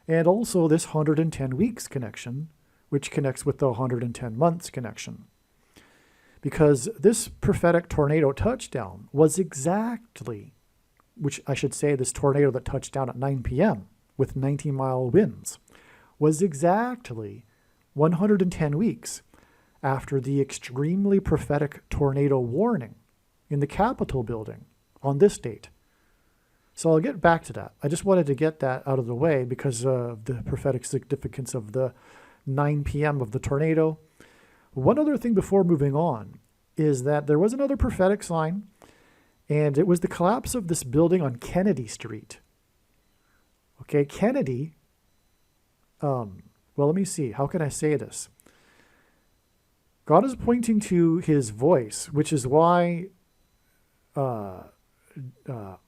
Speaker 1: and also this 110 weeks connection, which connects with the 110 months connection. Because this prophetic tornado touchdown was exactly, which I should say this tornado that touched down at 9 p.m. with 90-mile winds, was exactly 110 weeks after the extremely prophetic tornado warning in the Capitol building on this date. So I'll get back to that. I just wanted to get that out of the way because of the prophetic significance of the 9 p.m. of the tornado. One other thing before moving on is that there was another prophetic sign, and it was the collapse of this building on Kennedy Street. Okay, Kennedy, well, let me see. How can I say this? God is pointing to his voice, which is why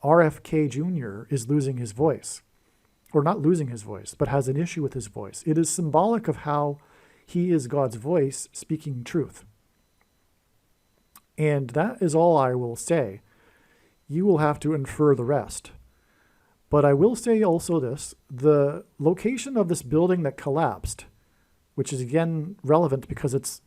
Speaker 1: RFK Jr. is losing his voice. Or not losing his voice, but has an issue with his voice. It is symbolic of how he is God's voice speaking truth. And that is all I will say. You will have to infer the rest. But I will say also this, the location of this building that collapsed, which is again relevant because it's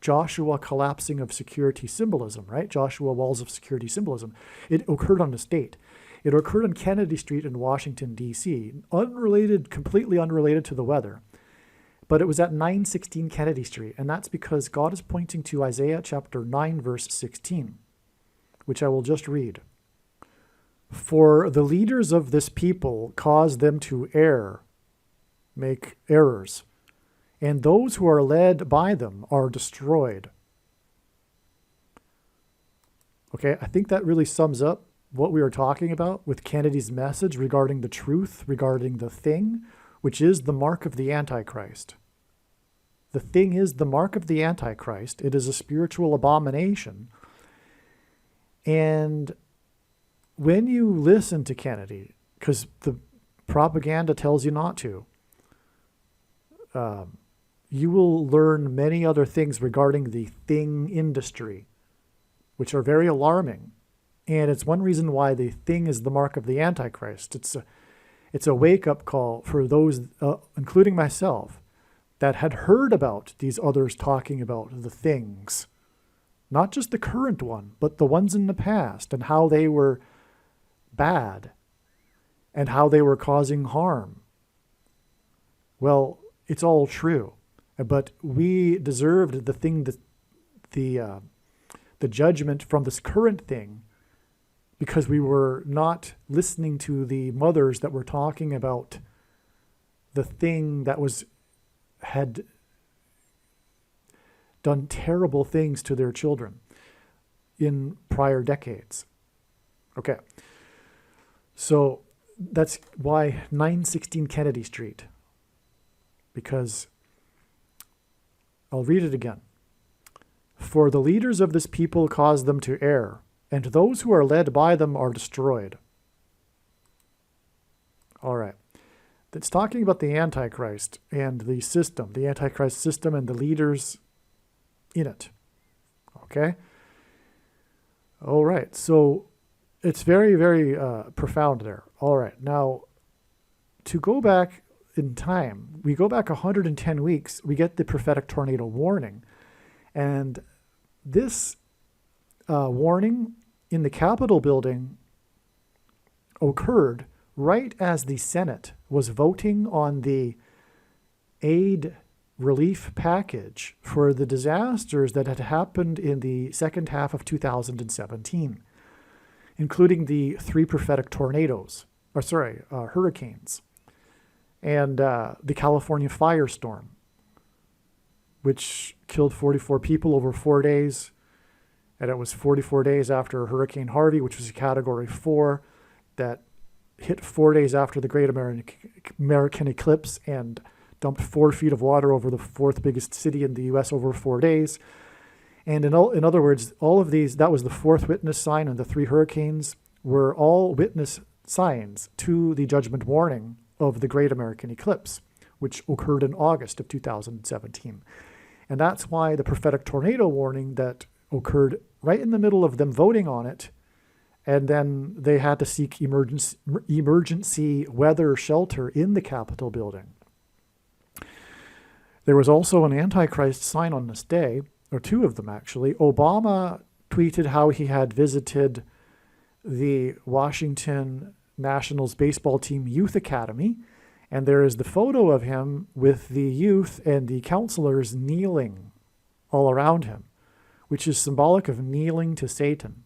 Speaker 1: Joshua collapsing of security symbolism, right? Joshua walls of security symbolism. It occurred on this date. It occurred on Kennedy Street in Washington, D.C., unrelated, completely unrelated to the weather. But it was at 916 Kennedy Street, and that's because God is pointing to Isaiah chapter 9, verse 16, which I will just read. For the leaders of this people cause them to err, make errors, and those who are led by them are destroyed. Okay, I think that really sums up what we were talking about with Kennedy's message regarding the truth, regarding the thing, which is the mark of the Antichrist. The thing is the mark of the Antichrist. It is a spiritual abomination. And when you listen to Kennedy, because the propaganda tells you not to, you will learn many other things regarding the thing industry, which are very alarming. And it's one reason why the thing is the mark of the Antichrist. It's a wake-up call for those, including myself, that had heard about these others talking about the things. Not just the current one, but the ones in the past, and how they were bad, and how they were causing harm. Well, it's all true. But we deserved the thing, the judgment from this current thing, because we were not listening to the mothers that were talking about the thing that had done terrible things to their children in prior decades. Okay. So that's why 916 Kennedy Street, because I'll read it again. For the leaders of this people cause them to err, and those who are led by them are destroyed. All right. It's talking about the Antichrist and the system, the Antichrist system and the leaders in it. Okay? All right. So it's very, very profound there. All right. Now, to go back in time, we go back 110 weeks, we get the prophetic tornado warning. And this warning in the Capitol building occurred right as the Senate was voting on the aid relief package for the disasters that had happened in the second half of 2017, including the 3 prophetic hurricanes, and the California firestorm, which killed 44 people over 4 days. And it was 44 days after Hurricane Harvey, which was a Category 4, that hit 4 days after the Great American Eclipse and dumped 4 feet of water over the 4th biggest city in the U.S. over 4 days. And in other words, all of these, that was the 4th witness sign, and the 3 hurricanes were all witness signs to the judgment warning of the Great American Eclipse, which occurred in August of 2017. And that's why the prophetic tornado warning that occurred right in the middle of them voting on it, and then they had to seek emergency weather shelter in the Capitol building. There was also an Antichrist sign on this day, or 2 of them actually. Obama tweeted how he had visited the Washington Nationals baseball team youth academy, and there is the photo of him with the youth and the counselors kneeling all around him, which is symbolic of kneeling to Satan.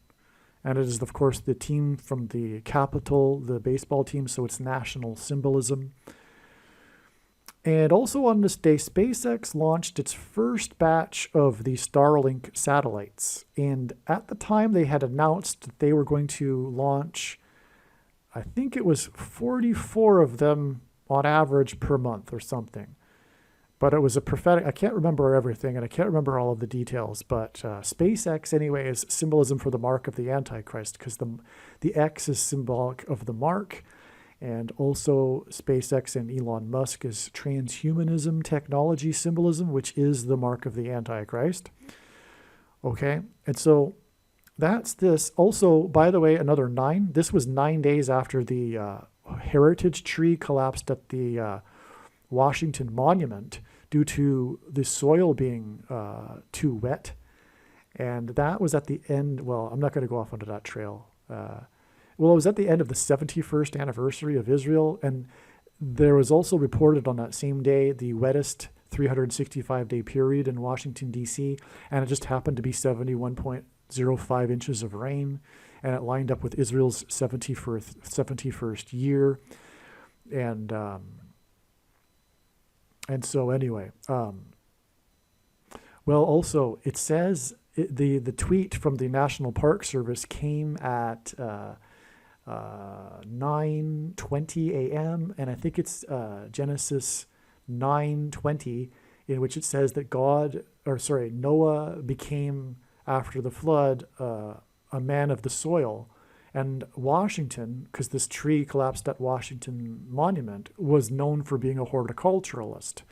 Speaker 1: And it is, of course, the team from the Capitol, the baseball team, so it's national symbolism. And also on this day, SpaceX launched its first batch of the Starlink satellites. And at the time, they had announced that they were going to launch, I think it was 44 of them on average per month or something. But it was a prophetic, I can't remember everything, and I can't remember all of the details, but SpaceX, anyway, is symbolism for the mark of the Antichrist, because the X is symbolic of the mark, and also SpaceX and Elon Musk is transhumanism technology symbolism, which is the mark of the Antichrist. Okay, and so that's this. Also, by the way, another 9. This was 9 days after the heritage tree collapsed at the Washington Monument due to the soil being too wet. And that was at the end, well, I'm not going to go off onto that trail. Well, it was at the end of the 71st anniversary of Israel. And there was also reported on that same day the wettest 365-day period in Washington, D.C. And it just happened to be 71.05 inches of rain. And it lined up with Israel's 71st year. And so anyway, well, also it says the tweet from the National Park Service came at 9:20 a.m. and I think it's Genesis 9:20, in which it says that Noah became after the flood a man of the soil. And Washington, because this tree collapsed at Washington Monument, was known for being a horticulturalist,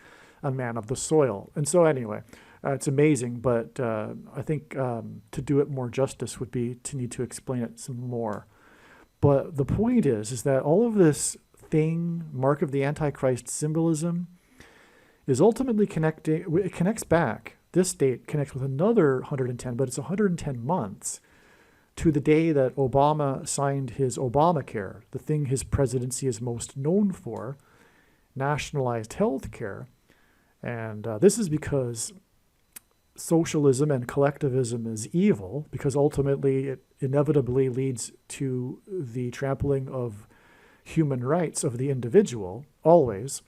Speaker 1: a man of the soil. And so anyway, it's amazing, but I think to do it more justice would be to need to explain it some more. But the point is that all of this thing, mark of the Antichrist symbolism, is ultimately connecting, it connects back, this date connects with another 110, but it's 110 months to the day that Obama signed his Obamacare, the thing his presidency is most known for, nationalized health care. And this is because socialism and collectivism is evil, because ultimately it inevitably leads to the trampling of human rights of the individual, always.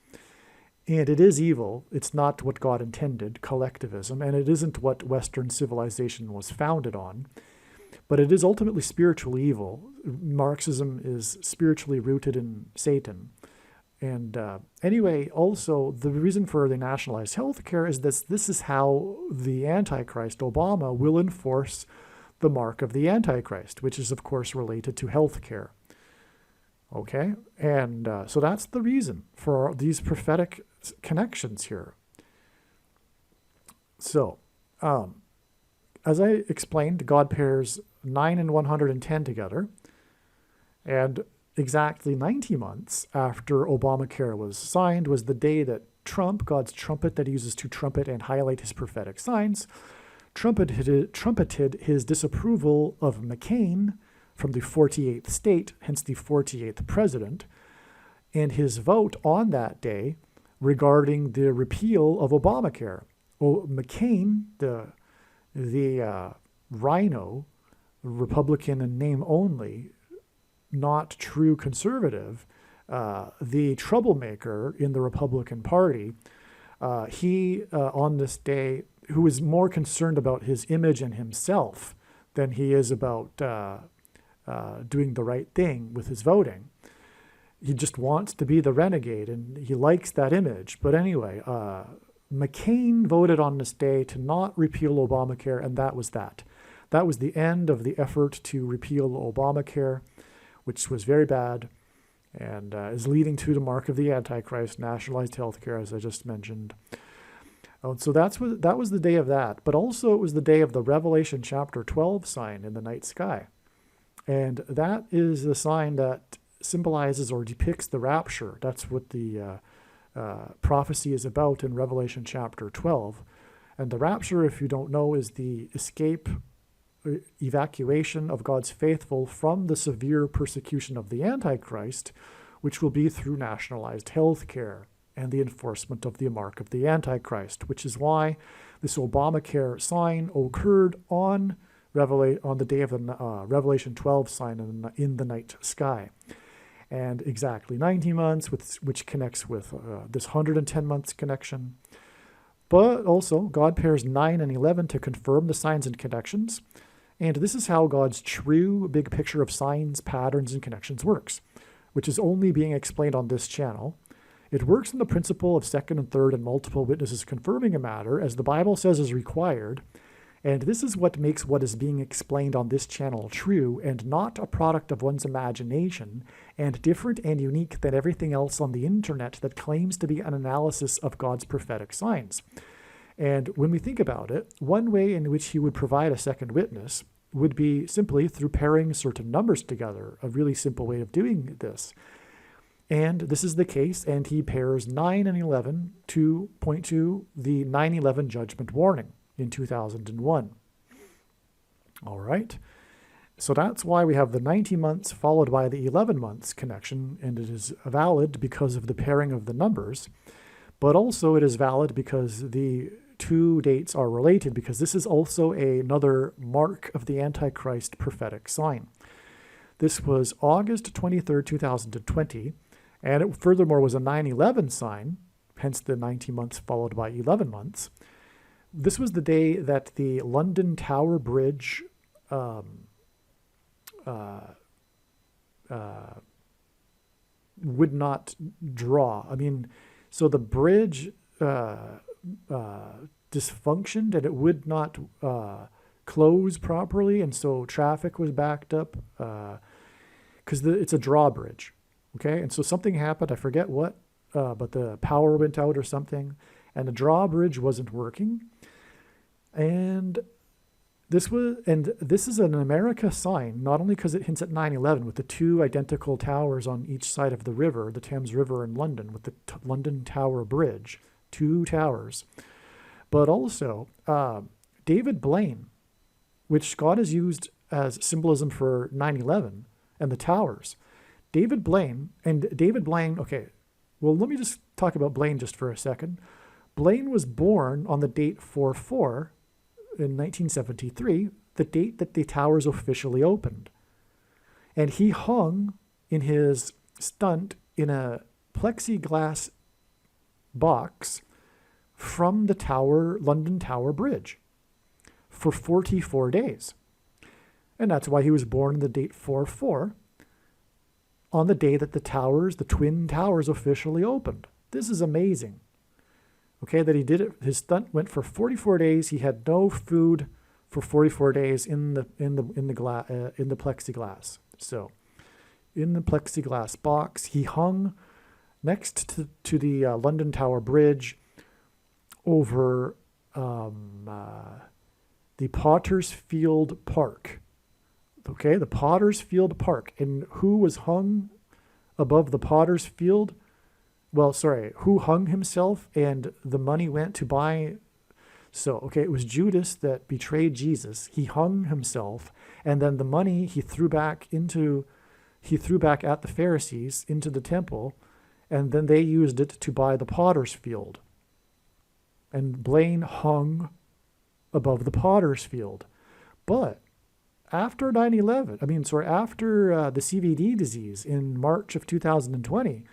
Speaker 1: And it is evil. It's not what God intended, collectivism, and it isn't what Western civilization was founded on. But it is ultimately spiritual evil. Marxism is spiritually rooted in Satan. And anyway, also, the reason for the nationalized health care is this is how the Antichrist, Obama, will enforce the mark of the Antichrist, which is, of course, related to health care. Okay? And so that's the reason for these prophetic connections here. So, as I explained, God pairs 9 and 110 together, and exactly 90 months after Obamacare was signed was the day that Trump, God's trumpet that he uses to trumpet and highlight his prophetic signs, trumpeted his disapproval of McCain from the 48th state, hence the 48th president, and his vote on that day regarding the repeal of Obamacare. Well, McCain, the rhino, Republican in name only, not true conservative, the troublemaker in the Republican Party, he on this day, who is more concerned about his image and himself than he is about doing the right thing with his voting. He just wants to be the renegade, and he likes that image. But anyway, McCain voted on this day to not repeal Obamacare, and that was that. That was the end of the effort to repeal Obamacare, which was very bad and is leading to the mark of the Antichrist, nationalized healthcare, as I just mentioned. So that was the day of that. But also it was the day of the Revelation chapter 12 sign in the night sky. And that is the sign that symbolizes or depicts the rapture. That's what the prophecy is about in Revelation chapter 12. And the rapture, if you don't know, is the evacuation of God's faithful from the severe persecution of the Antichrist, which will be through nationalized health care and the enforcement of the mark of the Antichrist, which is why this Obamacare sign occurred on the day of the Revelation 12 sign in the night sky. And exactly 90 months, which connects with this 110 months connection. But also, God pairs 9 and 11 to confirm the signs and connections. And this is how God's true big picture of signs, patterns, and connections works, which is only being explained on this channel. It works in the principle of second and third and multiple witnesses confirming a matter, as the Bible says is required. And this is what makes what is being explained on this channel true and not a product of one's imagination and different and unique than everything else on the internet that claims to be an analysis of God's prophetic signs. And when we think about it, one way in which he would provide a second witness would be simply through pairing certain numbers together, a really simple way of doing this. And this is the case, and he pairs 9 and 11 to point to the 9/11 judgment warning in 2001. All right. So that's why we have the 90 months followed by the 11 months connection, and it is valid because of the pairing of the numbers, but also it is valid because the two dates are related, because this is also another mark of the Antichrist prophetic sign. This was August 23rd, 2020, and it furthermore was a 9/11 sign, hence the 90 months followed by 11 months. This was the day that the London Tower Bridge would not draw. I mean, so the bridge dysfunctioned and it would not close properly, and so traffic was backed up because it's a drawbridge, okay? And so something happened, I forget what, but the power went out or something, and the drawbridge wasn't working. And this is an America sign, not only because it hints at 9/11 with the two identical towers on each side of the river, the Thames River in London, with the London Tower Bridge, two towers, but also David Blaine, which God has used as symbolism for 9/11 and the towers. David Blaine, okay, well, let me just talk about Blaine just for a second. Blaine was born on the date 4/4 in 1973, the date that the towers officially opened. And he hung in his stunt in a plexiglass box from the London Tower Bridge for 44 days. And that's why he was born on the date 4/4 on the day that the Twin Towers officially opened. This is amazing. Okay, that he did it. His stunt went for 44 days. He had no food for 44 days in the plexiglass. So, in the plexiglass box, he hung next to the London Tower Bridge over the Potter's Field Park. Okay, the Potter's Field Park. And who was hung above the Potter's Field? Who hung himself and the money went to buy? So, okay, it was Judas that betrayed Jesus. He hung himself, and then the money he threw back at the Pharisees into the temple, and then they used it to buy the potter's field. And Blaine hung above the potter's field. But after 9/11, after the CVD disease in March of 2020,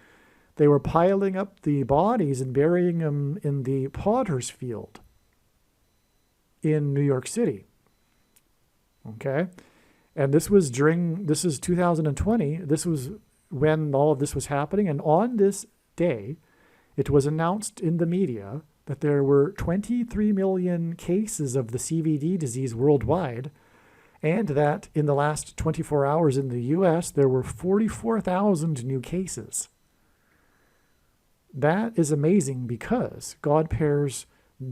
Speaker 1: they were piling up the bodies and burying them in the potter's field in New York City. Okay? And this is 2020. This was when all of this was happening. And on this day, it was announced in the media that there were 23 million cases of the CVD disease worldwide, and that in the last 24 hours in the US, there were 44,000 new cases. That is amazing because God pairs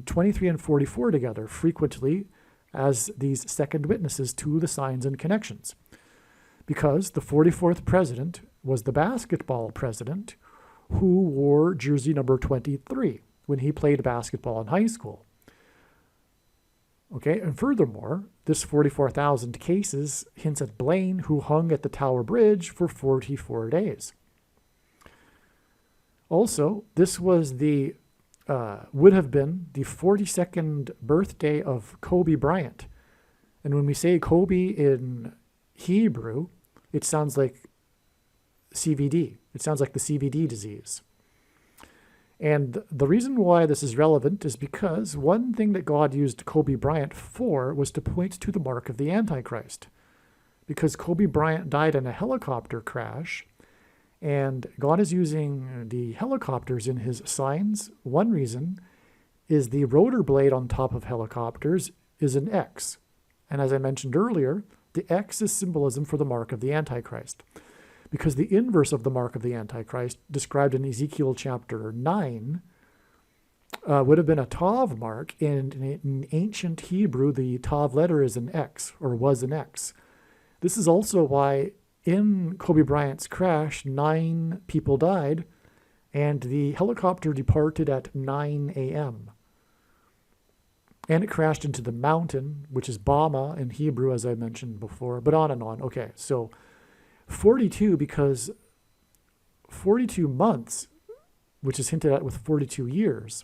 Speaker 1: 23 and 44 together frequently as these second witnesses to the signs and connections. Because the 44th president was the basketball president who wore jersey number 23 when he played basketball in high school. Okay, and furthermore, this 44,000 cases hints at Blaine, who hung at the Tower Bridge for 44 days. Also, this was would have been the 42nd birthday of Kobe Bryant. And when we say Kobe in Hebrew, it sounds like CVD. It sounds like the CVD disease. And the reason why this is relevant is because one thing that God used Kobe Bryant for was to point to the mark of the Antichrist. Because Kobe Bryant died in a helicopter crash, and God is using the helicopters in his signs. One reason is the rotor blade on top of helicopters is an X. And as I mentioned earlier, the X is symbolism for the mark of the Antichrist. Because the inverse of the mark of the Antichrist, described in Ezekiel chapter 9, would have been a Tav mark. And in ancient Hebrew, the Tav letter is an X, or was an X. This is also why in Kobe Bryant's crash, 9 people died, and the helicopter departed at 9 a.m. And it crashed into the mountain, which is Bama in Hebrew, as I mentioned before, but on and on. Okay, so 42, because 42 months, which is hinted at with 42 years,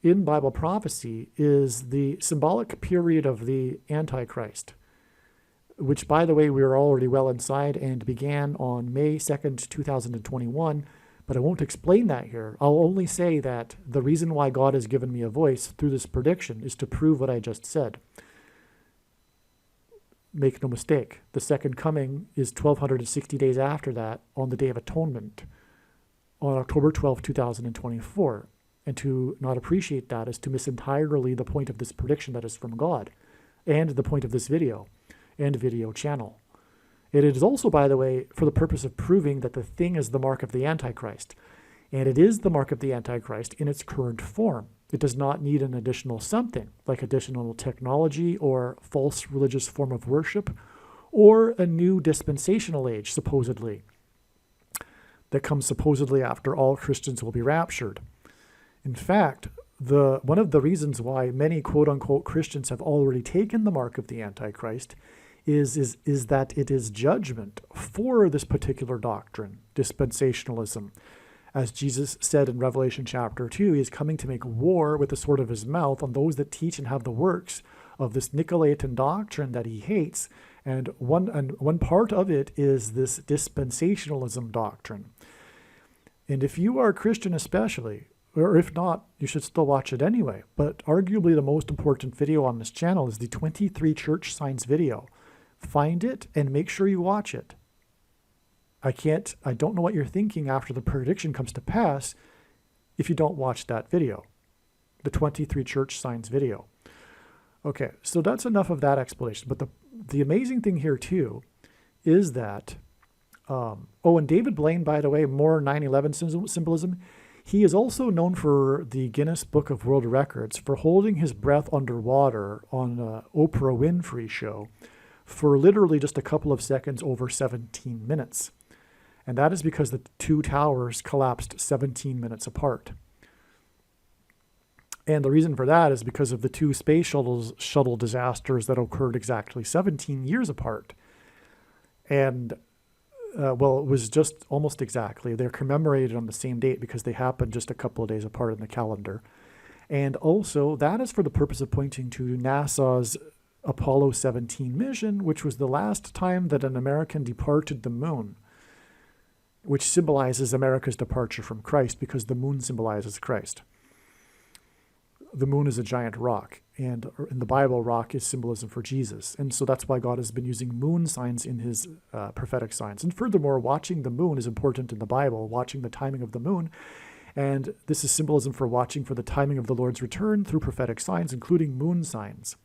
Speaker 1: in Bible prophecy is the symbolic period of the Antichrist, which, by the way, we are already well inside and began on May 2nd, 2021, but I won't explain that here. I'll only say that the reason why God has given me a voice through this prediction is to prove what I just said. Make no mistake, the second coming is 1,260 days after that, on the Day of Atonement, on October 12, 2024. And to not appreciate that is to miss entirely the point of this prediction that is from God, and the point of this video and video channel. It is also, by the way, for the purpose of proving that the thing is the mark of the Antichrist. And it is the mark of the Antichrist in its current form. It does not need an additional something, like additional technology or false religious form of worship, or a new dispensational age, supposedly, that comes supposedly after all Christians will be raptured. In fact, one of the reasons why many quote-unquote Christians have already taken the mark of the Antichrist is that it is judgment for this particular doctrine, dispensationalism. As Jesus said in Revelation chapter 2, he is coming to make war with the sword of his mouth on those that teach and have the works of this Nicolaitan doctrine that he hates. And one part of it is this dispensationalism doctrine. And if you are a Christian especially, or if not, you should still watch it anyway. But arguably the most important video on this channel is the 23 church signs video. Find it and make sure you watch it. I don't know what you're thinking after the prediction comes to pass if you don't watch that video, the 23 church signs video. Okay, so that's enough of that explanation. But the amazing thing here too is that, and David Blaine, by the way, more 9/11 symbolism, he is also known for the Guinness Book of World Records for holding his breath underwater on an Oprah Winfrey show for literally just a couple of seconds over 17 minutes. And that is because the two towers collapsed 17 minutes apart. And the reason for that is because of the two space shuttle disasters that occurred exactly 17 years apart. And well, it was just almost exactly. They're commemorated on the same date because they happened just a couple of days apart in the calendar. And also, that is for the purpose of pointing to NASA's Apollo 17 mission, which was the last time that an American departed the moon, which symbolizes America's departure from Christ because the moon symbolizes Christ. The moon is a giant rock, and in the Bible, rock is symbolism for Jesus. And so that's why God has been using moon signs in his prophetic signs. And furthermore, watching the moon is important in the Bible, watching the timing of the moon. And this is symbolism for watching for the timing of the Lord's return through prophetic signs, including moon signs.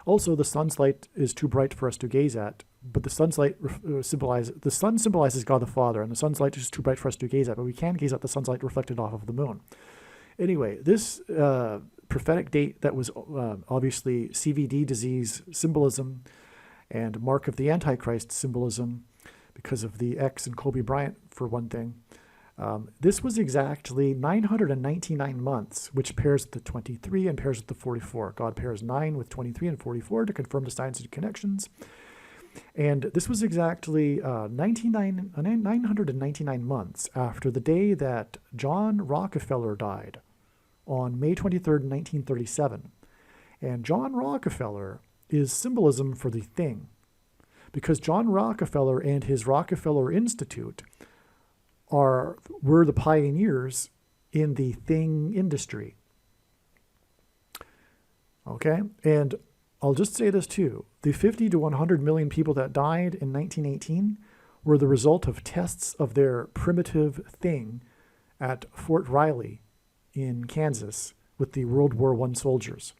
Speaker 1: Also, the sun's light is too bright for us to gaze at, but the sun's light the sun symbolizes God the Father, and the sun's light is too bright for us to gaze at, but we can gaze at the sun's light reflected off of the moon. Anyway, this prophetic date that was obviously CVD disease symbolism and mark of the Antichrist symbolism because of the X and Kobe Bryant, for one thing. This was exactly 999 months, which pairs with the 23 and pairs with the 44. God pairs 9 with 23 and 44 to confirm the signs and connections. And this was exactly 999 months after the day that John Rockefeller died on May 23rd, 1937. And John Rockefeller is symbolism for the thing, because John Rockefeller and his Rockefeller Institute were the pioneers in the thing industry. Okay? And I'll just say this too. The 50 to 100 million people that died in 1918 were the result of tests of their primitive thing at Fort Riley in Kansas with the World War I soldiers.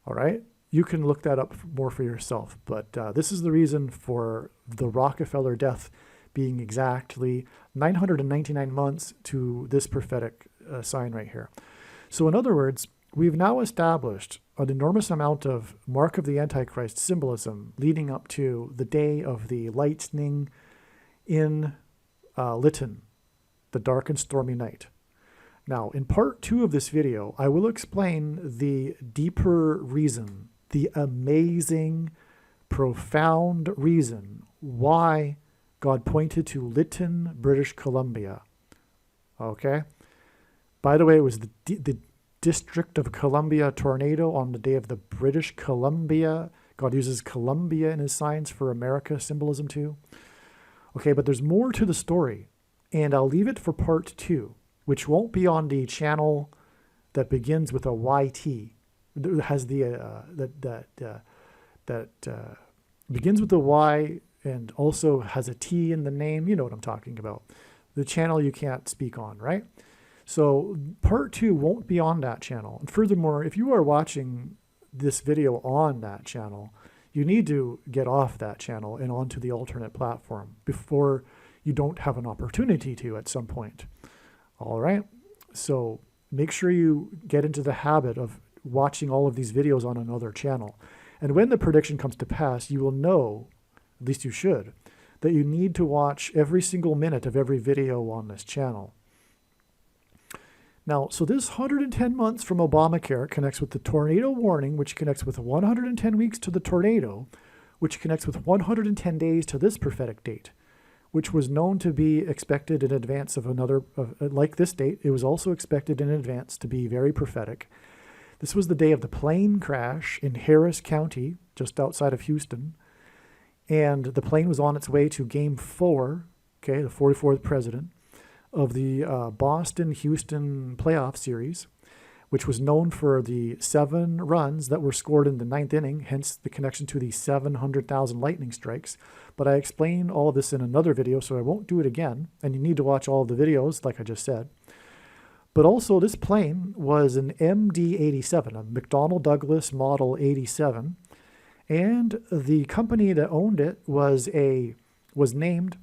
Speaker 1: All right? You can look that up more for yourself. But this is the reason for the Rockefeller death being exactly 999 months to this prophetic sign right here. So in other words, we've now established an enormous amount of mark of the Antichrist symbolism leading up to the day of the lightning in Lytton, the dark and stormy night. Now, in part 2 of this video, I will explain the deeper reason, the amazing, profound reason why God pointed to Lytton, British Columbia. Okay? By the way, it was the District of Columbia tornado on the day of the British Columbia. God uses Columbia in his signs for America symbolism too. Okay, but there's more to the story, and I'll leave it for part 2, which won't be on the channel that begins with a YT. It has the begins with a Y and also has a T in the name. You know what I'm talking about. The channel you can't speak on, right? So part 2 won't be on that channel. And furthermore, if you are watching this video on that channel, you need to get off that channel and onto the alternate platform before you don't have an opportunity to at some point. All right? So make sure you get into the habit of watching all of these videos on another channel. And when the prediction comes to pass, you will know, at least you should, that you need to watch every single minute of every video on this channel. Now, so this 110 months from Obamacare connects with the tornado warning, which connects with 110 weeks to the tornado, which connects with 110 days to this prophetic date, which was known to be expected in advance of another, like this date. It was also expected in advance to be very prophetic. This was the day of the plane crash in Harris County, just outside of Houston. And the plane was on its way to Game 4, okay, the 44th president, of the Boston-Houston playoff series, which was known for the 7 runs that were scored in the 9th inning, hence the connection to the 700,000 lightning strikes. But I explained all of this in another video, so I won't do it again. And you need to watch all of the videos, like I just said. But also, this plane was an MD-87, a McDonnell Douglas Model 87. And the company that owned it was named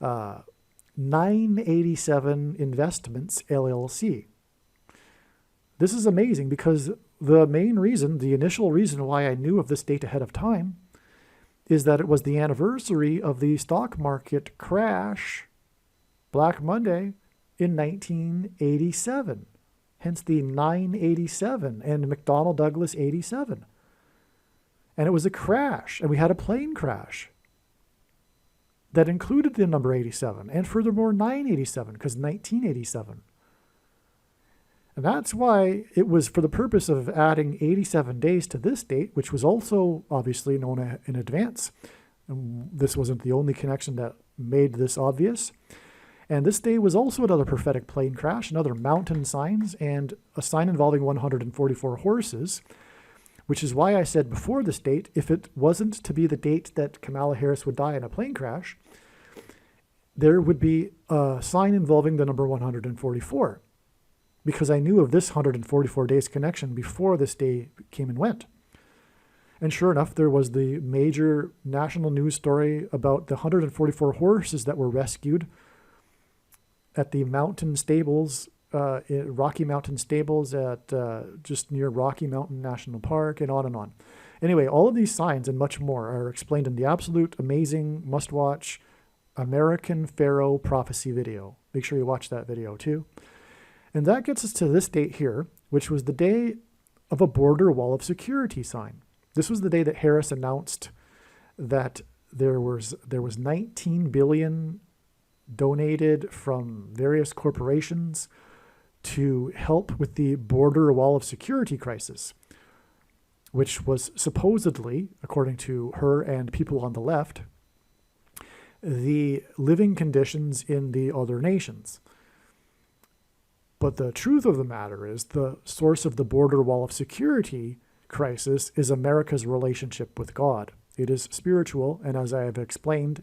Speaker 1: 987 Investments, LLC. This is amazing because the main reason, the initial reason why I knew of this date ahead of time is that it was the anniversary of the stock market crash, Black Monday, in 1987. Hence the 987 and McDonnell Douglas 87. And it was a crash, and we had a plane crash. that included the number 87, and furthermore 987, because 1987. And that's why it was for the purpose of adding 87 days to this date, which was also obviously known in advance. And this wasn't the only connection that made this obvious. And this day was also another prophetic plane crash, another mountain signs, and a sign involving 144 horses, which is why I said before this date, if it wasn't to be the date that Kamala Harris would die in a plane crash, there would be a sign involving the number 144, because I knew of this 144 days connection before this day came and went. And sure enough, there was the major national news story about the 144 horses that were rescued at the mountain stables, Rocky Mountain Stables at just near Rocky Mountain National Park, and on and on. Anyway, all of these signs and much more are explained in the absolute amazing must-watch American Pharaoh Prophecy video. Make sure you watch that video too. And that gets us to this date here, which was the day of a border wall of security sign. This was the day that Harris announced that there was 19 billion donated from various corporations to help with the border wall of security crisis, which was supposedly, according to her and people on the left, the living conditions in the other nations. But the truth of the matter is the source of the border wall of security crisis is America's relationship with God. It is spiritual, and as I have explained,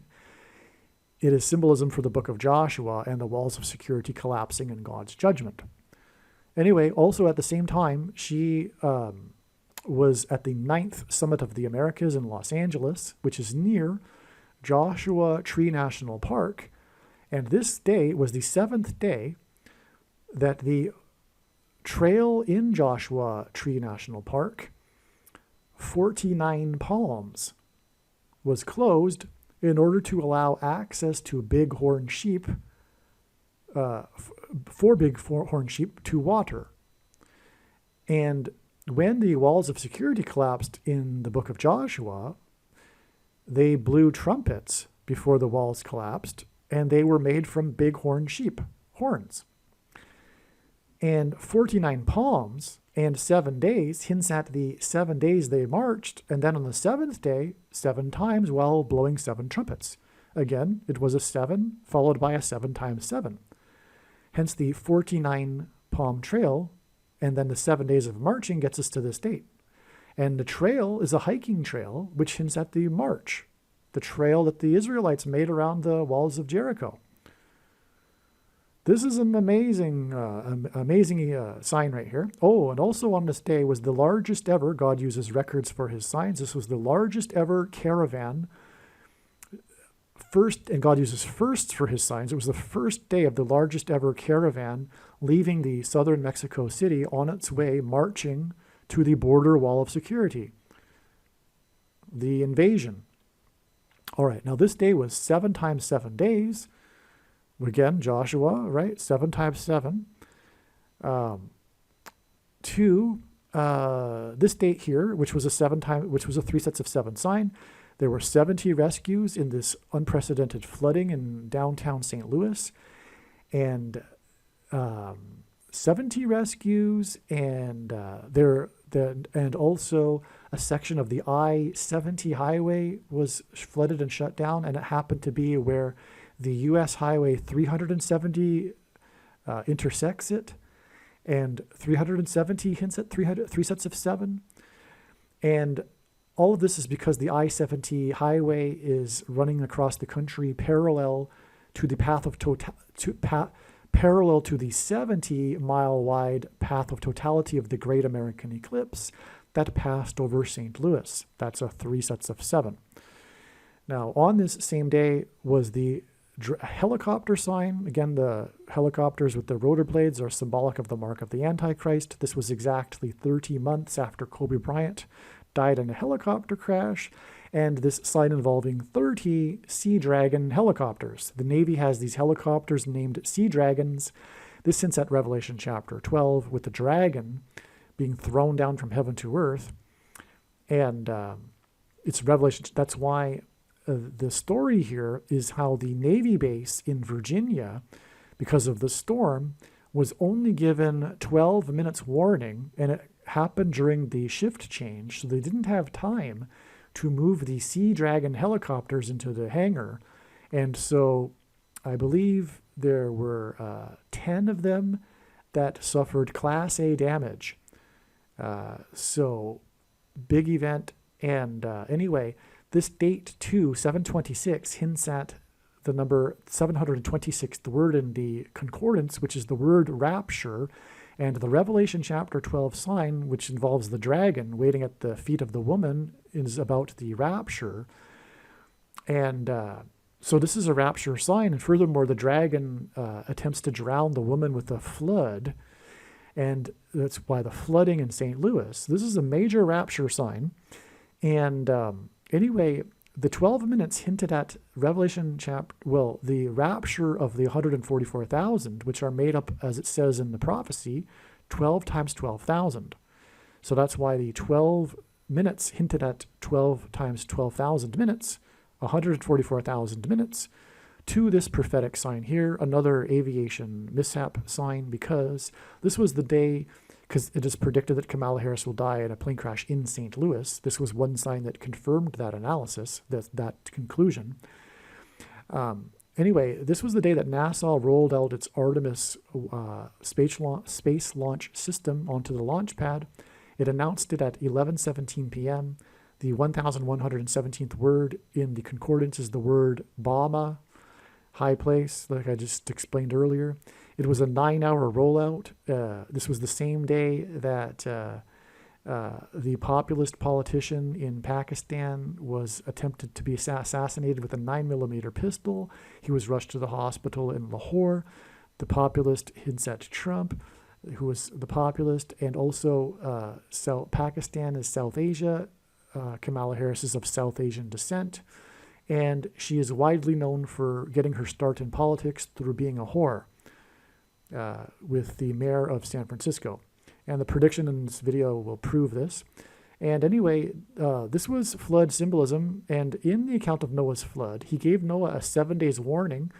Speaker 1: it is symbolism for the book of Joshua and the walls of security collapsing in God's judgment. Anyway, also at the same time, she was at the 9th Summit of the Americas in Los Angeles, which is near Joshua Tree National Park. And this day was the 7th day that the trail in Joshua Tree National Park, 49 Palms, was closed in order to allow access to bighorn sheep, for bighorn sheep to water. And when the walls of security collapsed in the book of Joshua, they blew trumpets before the walls collapsed, and they were made from bighorn sheep horns. And 49 palms and 7 days hints at the 7 days they marched, and then on the 7th day, 7 times while blowing 7 trumpets. Again, it was a 7 followed by a 7 times 7. Hence the 49 palm trail, and then the 7 days of marching gets us to this date. And the trail is a hiking trail, which hints at the march, the trail that the Israelites made around the walls of Jericho. This is an amazing sign right here. Oh, and also on this day was the largest ever, God uses records for his signs, this was the largest ever caravan. First, and God uses firsts for his signs. It was the first day of the largest ever caravan leaving the southern Mexico City on its way, marching to the border wall of security, the invasion. All right, now this day was 7 times 7 days. Again, Joshua, right? 7 times 7. This date here, which was a 3 sets of 7 sign. There were 70 rescues in this unprecedented flooding in downtown St. Louis, and 70 rescues, and and also a section of the I-70 highway was flooded and shut down, and it happened to be where the U.S. Highway 370 intersects it, and 370 hints at 3 sets of 7. And all of this is because the I-70 highway is running across the country parallel to the parallel to the 70-mile-wide path of totality of the Great American Eclipse that passed over St. Louis. That's a 3 sets of 7. Now, on this same day was the helicopter sign. Again, the helicopters with the rotor blades are symbolic of the mark of the Antichrist. This was exactly 30 months after Kobe Bryant died in a helicopter crash, and this sign involving 30 Sea Dragon helicopters. The Navy has these helicopters named Sea Dragons. This hints at Revelation chapter 12 with the dragon being thrown down from heaven to earth. And it's Revelation. That's why the story here is how the Navy base in Virginia, because of the storm, was only given 12 minutes warning, and it happened during the shift change, so they didn't have time to move the Sea Dragon helicopters into the hangar. And so I believe there were 10 of them that suffered Class A damage. So big event. And anyway, this date too, 726, hints at the number 726, the word in the concordance, which is the word rapture, and the Revelation chapter 12 sign, which involves the dragon waiting at the feet of the woman, is about the rapture. And so this is a rapture sign. And furthermore, the dragon attempts to drown the woman with a flood. And that's why the flooding in St. Louis. This is a major rapture sign. And anyway, the 12 minutes hinted at Revelation the rapture of the 144,000, which are made up, as it says in the prophecy, 12 times 12,000. So that's why the 12 minutes hinted at 12 times 12,000 minutes, 144,000 minutes, to this prophetic sign here, another aviation mishap sign, because this was the day, because it is predicted that Kamala Harris will die in a plane crash in St. Louis. This was one sign that confirmed that analysis, that conclusion. Anyway, this was the day that NASA rolled out its Artemis space launch system onto the launch pad. It announced it at 11:17 p.m. The 1,117th word in the concordance is the word Bama, high place, like I just explained earlier. It was a 9-hour rollout. This was the same day that the populist politician in Pakistan was attempted to be assassinated with a 9mm pistol. He was rushed to the hospital in Lahore. The populist hints at Trump, who was the populist, and also Pakistan is South Asia. Kamala Harris is of South Asian descent, and she is widely known for getting her start in politics through being a whore with the mayor of San Francisco. And the prediction in this video will prove this. And anyway, this was flood symbolism, and in the account of Noah's flood, he gave Noah a 7 days warning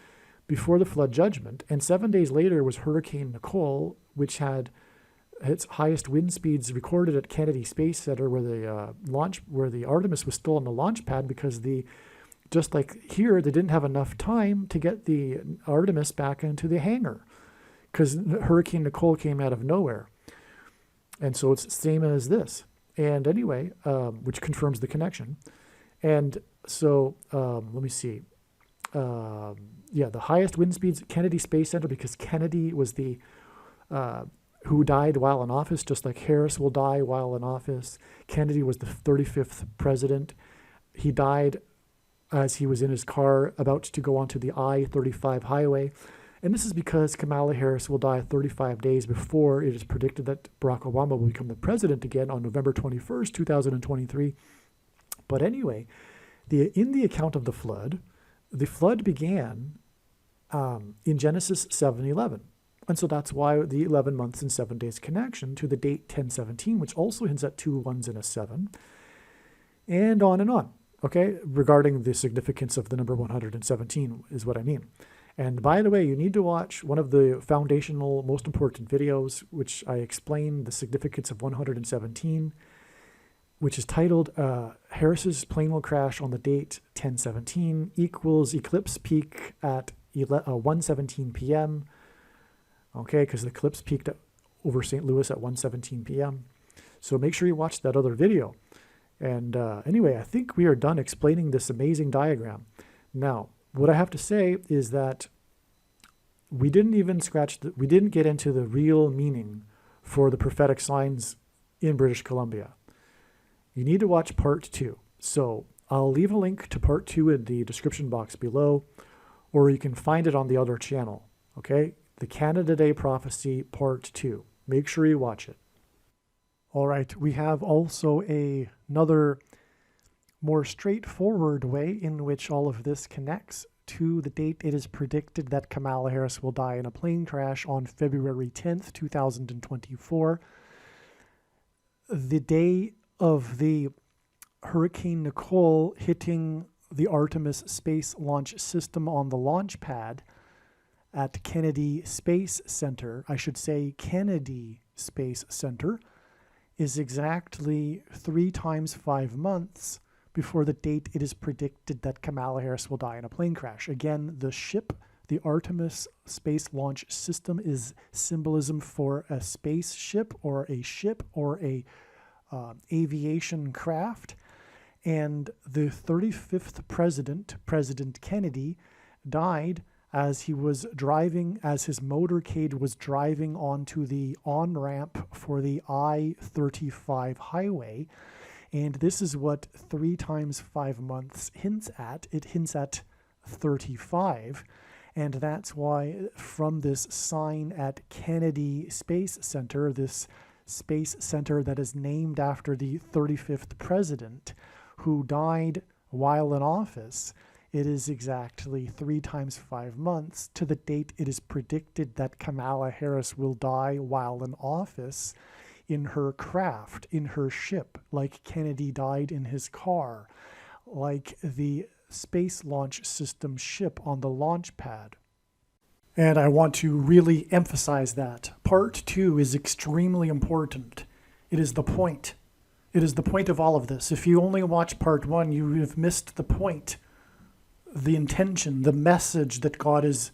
Speaker 1: before the flood judgment, and 7 days later was Hurricane Nicole, which had its highest wind speeds recorded at Kennedy Space Center, where the Artemis was still on the launch pad, because just like here, they didn't have enough time to get the Artemis back into the hangar, because Hurricane Nicole came out of nowhere. And so it's the same as this. And anyway, which confirms the connection. And so let me see. The highest wind speeds at Kennedy Space Center, because Kennedy was the who died while in office, just like Harris will die while in office. Kennedy was the 35th president. He died as he was in his car about to go onto the I-35 highway. And this is because Kamala Harris will die 35 days before it is predicted that Barack Obama will become the president again on November 21st, 2023. But anyway, in the account of the flood began in Genesis 7:11. And so that's why the 11 months and 7 days connection to the date 1017, which also hints at 2 1s and a 7, and on, okay, regarding the significance of the number 117 is what I mean. And by the way, you need to watch one of the foundational, most important videos, which I explain the significance of 117, which is titled Harris's plane will crash on the date 1017 equals eclipse peak at 1:17 p.m., okay, because the eclipse peaked over St. Louis at 1:17 p.m. So make sure you watch that other video. And anyway, I think we are done explaining this amazing diagram. Now, what I have to say is that we didn't get into the real meaning for the prophetic signs in British Columbia. You need to watch part 2. So I'll leave a link to part 2 in the description box below, or you can find it on the other channel, okay? The Canada Day Prophecy Part 2. Make sure you watch it. All right, we have also another more straightforward way in which all of this connects to the date it is predicted that Kamala Harris will die in a plane crash on February 10th, 2024. The day of the Hurricane Nicole hitting the Artemis space launch system on the launch pad at Kennedy Space Center, I should say Kennedy Space Center, is exactly 3 times 5 months before the date it is predicted that Kamala Harris will die in a plane crash. Again, the ship, the Artemis space launch system, is symbolism for a spaceship or a aviation craft. And the 35th president, President Kennedy, died as he was driving, as his motorcade was driving onto the on-ramp for the I-35 highway. And this is what 3 times 5 months hints at. It hints at 35. And that's why from this sign at Kennedy Space Center, this space center that is named after the 35th president who died while in office, it is exactly 3 times 5 months to the date it is predicted that Kamala Harris will die while in office in her craft, in her ship, like Kennedy died in his car, like the Space Launch System ship on the launch pad. And I want to really emphasize that. Part 2 is extremely important. It is the point. It is the point of all of this. If you only watch Part 1, you have missed the point, the intention, the message that God is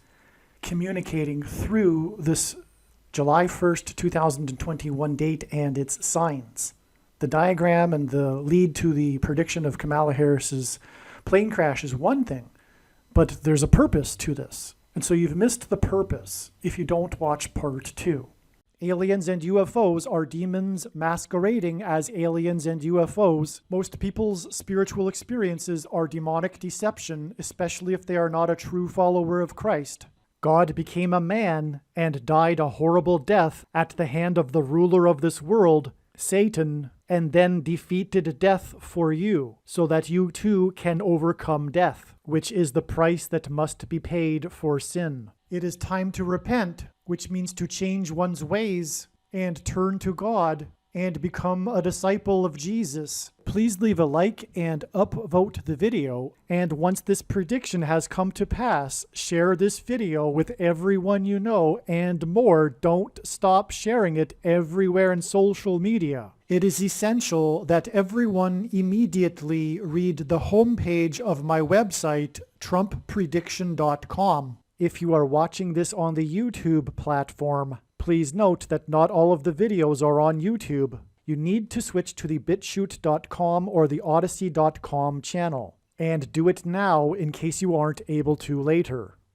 Speaker 1: communicating through this July 1st, 2021 date and its signs. The diagram and the lead to the prediction of Kamala Harris's plane crash is one thing, but there's a purpose to this. And so you've missed the purpose if you don't watch Part 2. Aliens and UFOs are demons masquerading as aliens and UFOs. Most people's spiritual experiences are demonic deception, especially if they are not a true follower of Christ. God became a man and died a horrible death at the hand of the ruler of this world, Satan, and then defeated death for you, so that you too can overcome death, which is the price that must be paid for sin. It is time to repent, which means to change one's ways and turn to God and become a disciple of Jesus. Please leave a like and upvote the video. And once this prediction has come to pass, share this video with everyone you know, and more. Don't stop sharing it everywhere in social media. It is essential that everyone immediately read the homepage of my website, TrumpPrediction.com. If you are watching this on the YouTube platform, please note that not all of the videos are on YouTube. You need to switch to the BitChute.com or the Odyssey.com channel. And do it now in case you aren't able to later.